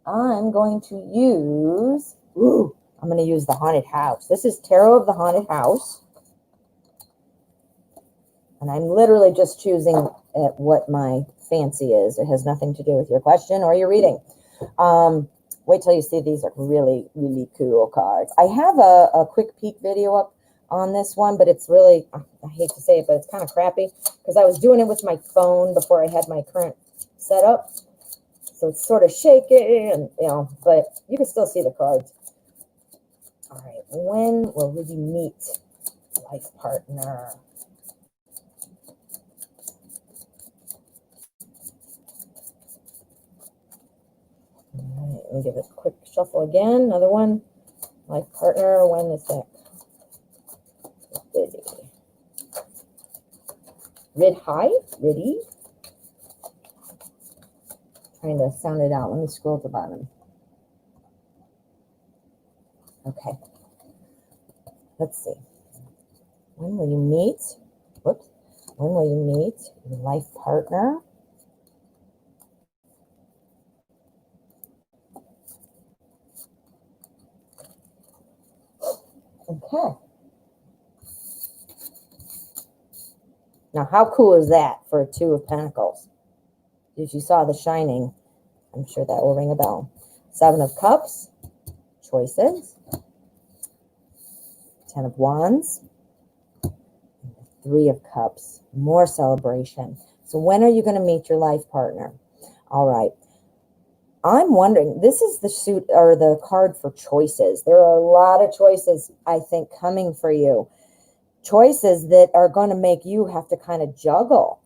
I'm going to use the haunted house. This is Tarot of the Haunted House. And I'm literally just choosing what my fancy is. It has nothing to do with your question or your reading. Wait till you see, these are really, really cool cards. I have a quick peek video up on this one, but it's really, I hate to say it, but it's kind of crappy because I was doing it with my phone before I had my current setup. So it's sort of shaky and, but you can still see the cards. All right, when will we meet life partner? All right, let me give it a quick shuffle again. Another one. Life partner, when is that? Busy. Riddy. Trying to sound it out. Let me scroll to the bottom. Okay. Let's see. When will you meet? Whoops. When will you meet your life partner? Okay. Now, how cool is that for a 2 of Pentacles? If you saw The Shining, I'm sure that will ring a bell. 7 of Cups, choices. 10 of Wands. 3 of Cups, more celebration. So when are you going to meet your life partner? All right. I'm wondering, this is the suit or the card for choices. There are a lot of choices, I think, coming for you. Choices that are going to make you have to kind of juggle.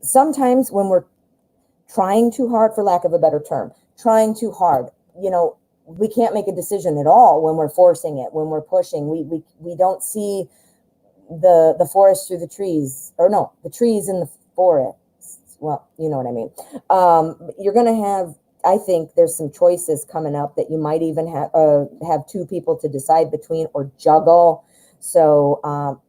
Sometimes when we're trying too hard, for lack of a better term, trying too hard. You know, we can't make a decision at all when we're forcing it, when we're pushing. We don't see the forest through the trees, or no, the trees in the forest. Well, you know what I mean. You're going to have, I think there's some choices coming up that you might even have two people to decide between or juggle. So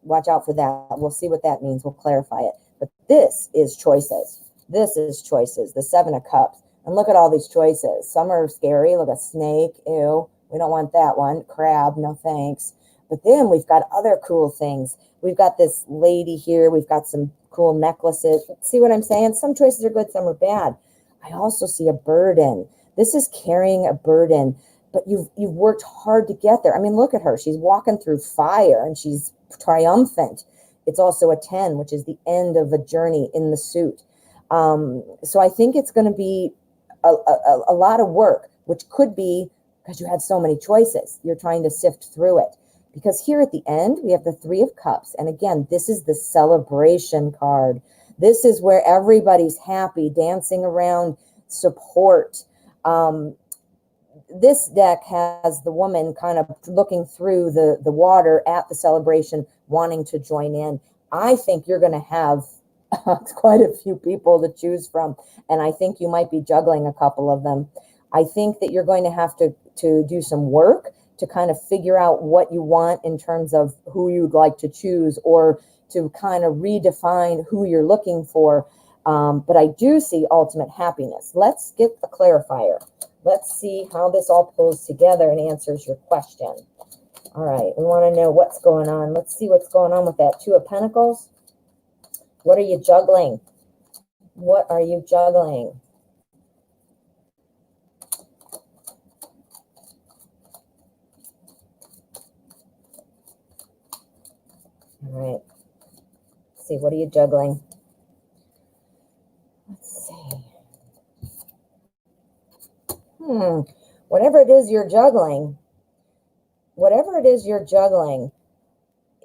watch out for that. We'll see what that means. We'll clarify it. But this is choices. This is choices. The Seven of Cups. And look at all these choices. Some are scary. Look, a snake. Ew. We don't want that one. Crab. No thanks. But then we've got other cool things. We've got this lady here. We've got some cool necklaces. See what I'm saying? Some choices are good. Some are bad. I also see a burden. This is carrying a burden, but you've worked hard to get there. I mean, look at her. She's walking through fire and she's triumphant. It's also a 10, which is the end of a journey in the suit. So I think it's going to be a lot of work, which could be because you had so many choices. You're trying to sift through it. Because here at the end, we have the Three of Cups. And again, this is the celebration card. This is where everybody's happy, dancing around, support. This deck has the woman kind of looking through the water at the celebration, wanting to join in. I think you're going to have quite a few people to choose from. And I think you might be juggling a couple of them. I think that you're going to have to do some work to kind of figure out what you want in terms of who you'd like to choose, or to kind of redefine who you're looking for. But I do see ultimate happiness. Let's get the clarifier. Let's see how this all pulls together and answers your question. All right, we want to know what's going on. Let's see what's going on with that Two of Pentacles. What are you juggling? What are you juggling? All right. Let's see, what are you juggling? Let's see. Whatever it is you're juggling,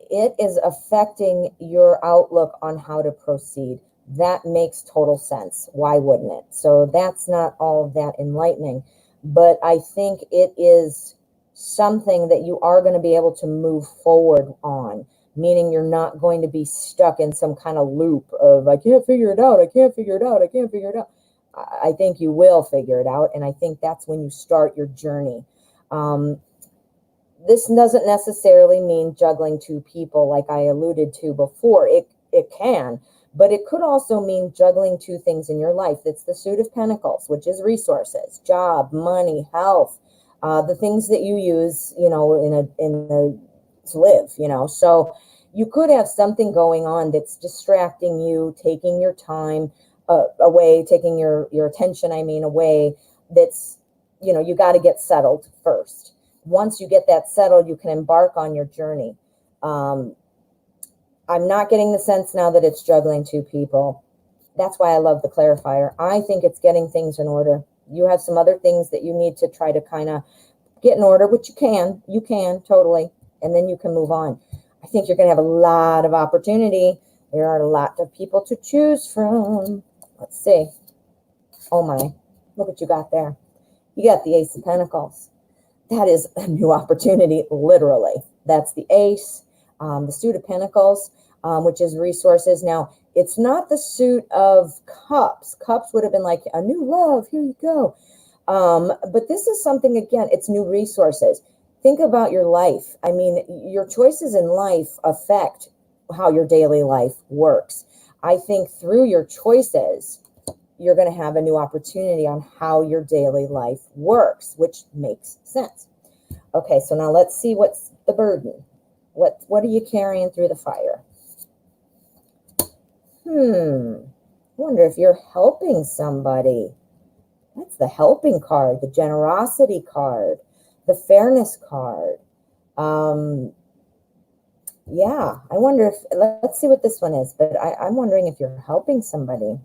it is affecting your outlook on how to proceed. That makes total sense. Why wouldn't it? So that's not all of that enlightening, but I think it is something that you are going to be able to move forward on, meaning you're not going to be stuck in some kind of loop of, I can't figure it out, I can't figure it out, I can't figure it out. I think you will figure it out, and I think that's when you start your journey. This doesn't necessarily mean juggling two people like I alluded to before. It can, but it could also mean juggling two things in your life. It's the Suit of Pentacles, which is resources, job, money, health, the things that you use, you know, to live, you know. So you could have something going on that's distracting you, taking your time away, taking your attention, away. That's, you know, you got to get settled first. Once you get that settled, you can embark on your journey. I'm not getting the sense now that it's juggling two people. That's why I love the clarifier. I think it's getting things in order. You have some other things that you need to try to kind of get in order, which you can totally, and then you can move on. I think you're going to have a lot of opportunity. There are a lot of people to choose from. Let's see. Oh my, look what you got there. You got the Ace of Pentacles. That is a new opportunity, literally. That's the Ace, the Suit of Pentacles, which is resources. Now, it's not the Suit of Cups. Cups would have been like a new love. Here you go. But this is something, again, it's new resources. Think about your life. I mean, your choices in life affect how your daily life works. I think through your choices, you're going to have a new opportunity on how your daily life works, which makes sense. Okay, so now let's see what's the burden. What are you carrying through the fire? I wonder if you're helping somebody. That's the helping card, the generosity card, the fairness card. Yeah, I wonder if, let's see what this one is, but I'm wondering if you're helping somebody.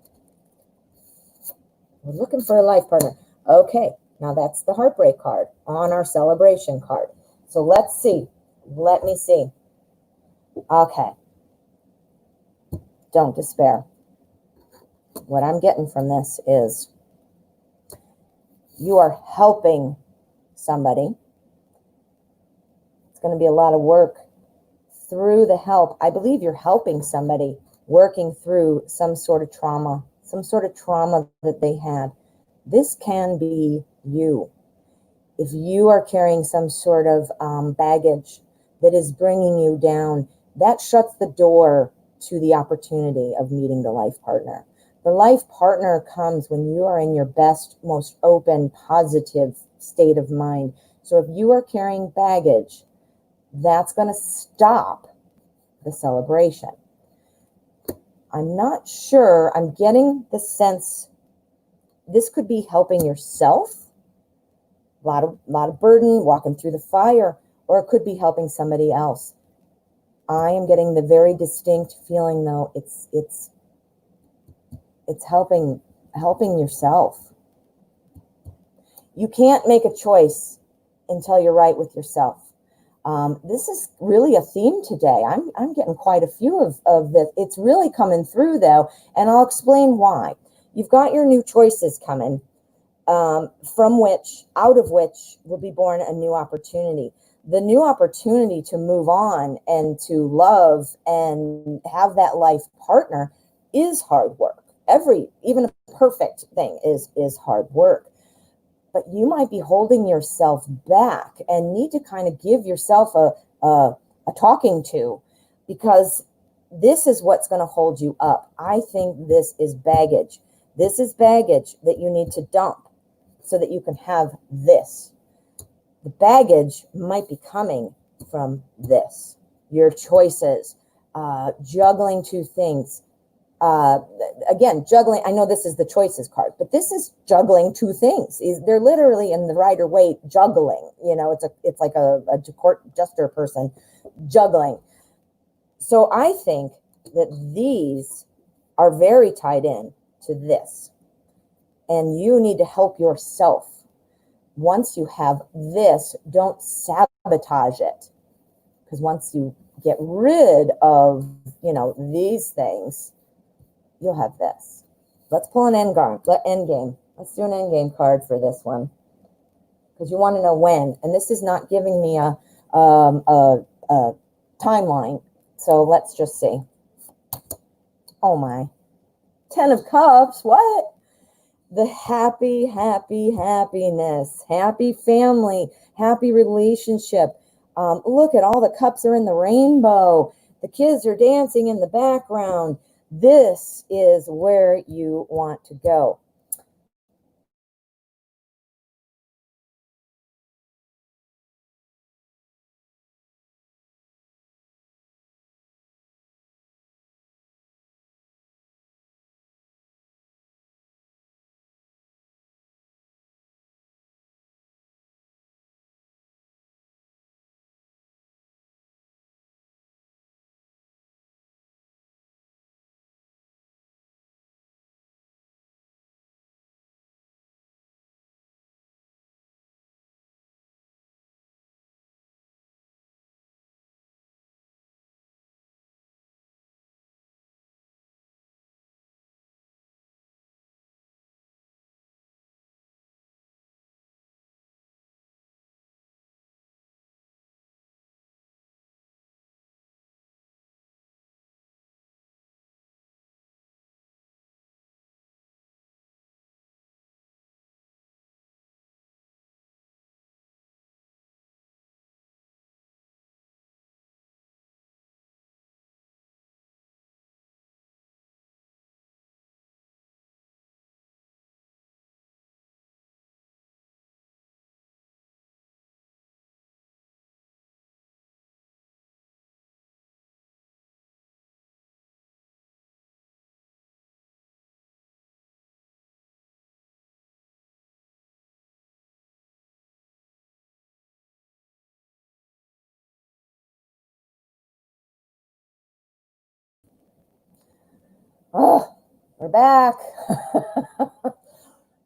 We're looking for a life partner. Okay, now that's the heartbreak card on our celebration card. So let's see. Let me see. Okay. Don't despair. what I'm getting from this is you are helping somebody. It's going to be a lot of work through the help. I believe you're helping somebody working through some sort of trauma that they had. This can be you. If you are carrying some sort of baggage that is bringing you down, that shuts the door to the opportunity of meeting the life partner. The life partner comes when you are in your best, most open, positive state of mind. So if you are carrying baggage, that's going to stop the celebration. I'm not sure. I'm getting the sense this could be helping yourself. A lot of burden, walking through the fire, or it could be helping somebody else. I am getting the very distinct feeling, though, it's helping yourself. You can't make a choice until you're right with yourself. This is really a theme today. I'm getting quite a few of this. It's really coming through, though, and I'll explain why. You've got your new choices coming. Out of which will be born a new opportunity. The new opportunity to move on and to love and have that life partner is hard work. Even a perfect thing is hard work. But you might be holding yourself back and need to kind of give yourself a talking to, because this is what's going to hold you up. I think this is baggage. This is baggage that you need to dump so that you can have this. The baggage might be coming from this. Your choices, juggling two things. Again, juggling, I know this is the choices card, but this is juggling two things. They're literally in the Rider-Waite juggling. It's like a court jester person juggling. So I think that these are very tied in to this. And you need to help yourself. Once you have this, don't sabotage it. Because once you get rid of, these things, you'll have this. Let's pull an end game. Let's do an end game card for this one. Because you want to know when. And this is not giving me a timeline. So let's just see. Oh my. 10 of Cups. What? The happiness, happy family, happy relationship. Look at all the cups are in the rainbow. The kids are dancing in the background. This is where you want to go. Oh, we're back.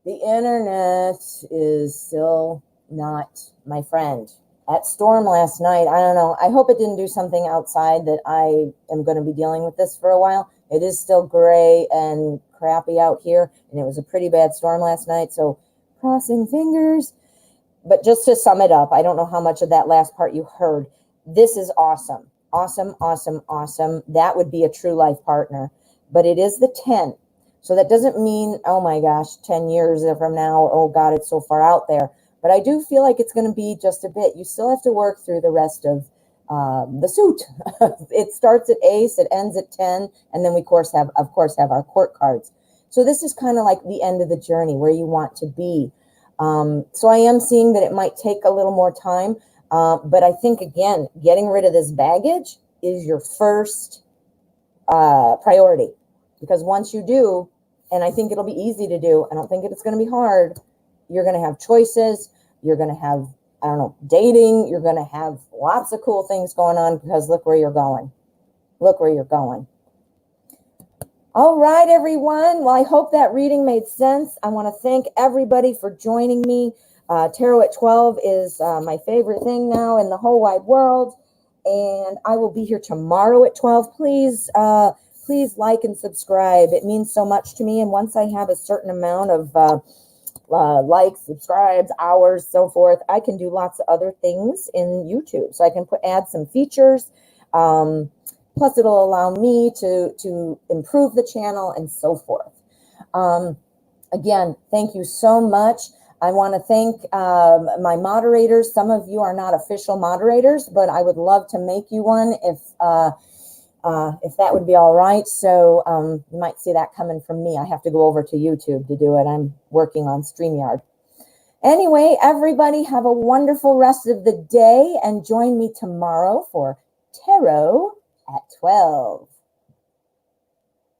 The internet is still not my friend. That storm last night, I don't know. I hope it didn't do something outside that I am going to be dealing with this for a while. It is still gray and crappy out here, and it was a pretty bad storm last night, so crossing fingers. But just to sum it up, I don't know how much of that last part you heard. This is awesome. Awesome, awesome, awesome. That would be a true life partner. But it is the 10. So that doesn't mean, oh my gosh, 10 years from now, oh God, it's so far out there. But I do feel like it's going to be just a bit. You still have to work through the rest of the suit. It starts at ace, it ends at 10, and then we of course have our court cards. So this is kind of like the end of the journey where you want to be. So I am seeing that it might take a little more time, but I think, again, getting rid of this baggage is your first priority, because once you do, and I think it'll be easy to do, I don't think it's going to be hard, you're going to have choices, you're going to have, I don't know, dating, you're going to have lots of cool things going on, because look where you're going. Look where you're going. All right, everyone. Well, I hope that reading made sense. I want to thank everybody for joining me. Tarot at 12 is my favorite thing now in the whole wide world. And I will be here tomorrow at 12. Please like and subscribe. It means so much to me. And once I have a certain amount of likes, subscribes, hours, so forth, I can do lots of other things in YouTube. So I can add some features. Plus, it'll allow me to improve the channel and so forth. Again, thank you so much. I want to thank my moderators. Some of you are not official moderators, but I would love to make you one if that would be all right. So you might see that coming from me. I have to go over to YouTube to do it. I'm working on StreamYard. Anyway, everybody have a wonderful rest of the day, and join me tomorrow for Tarot at 12.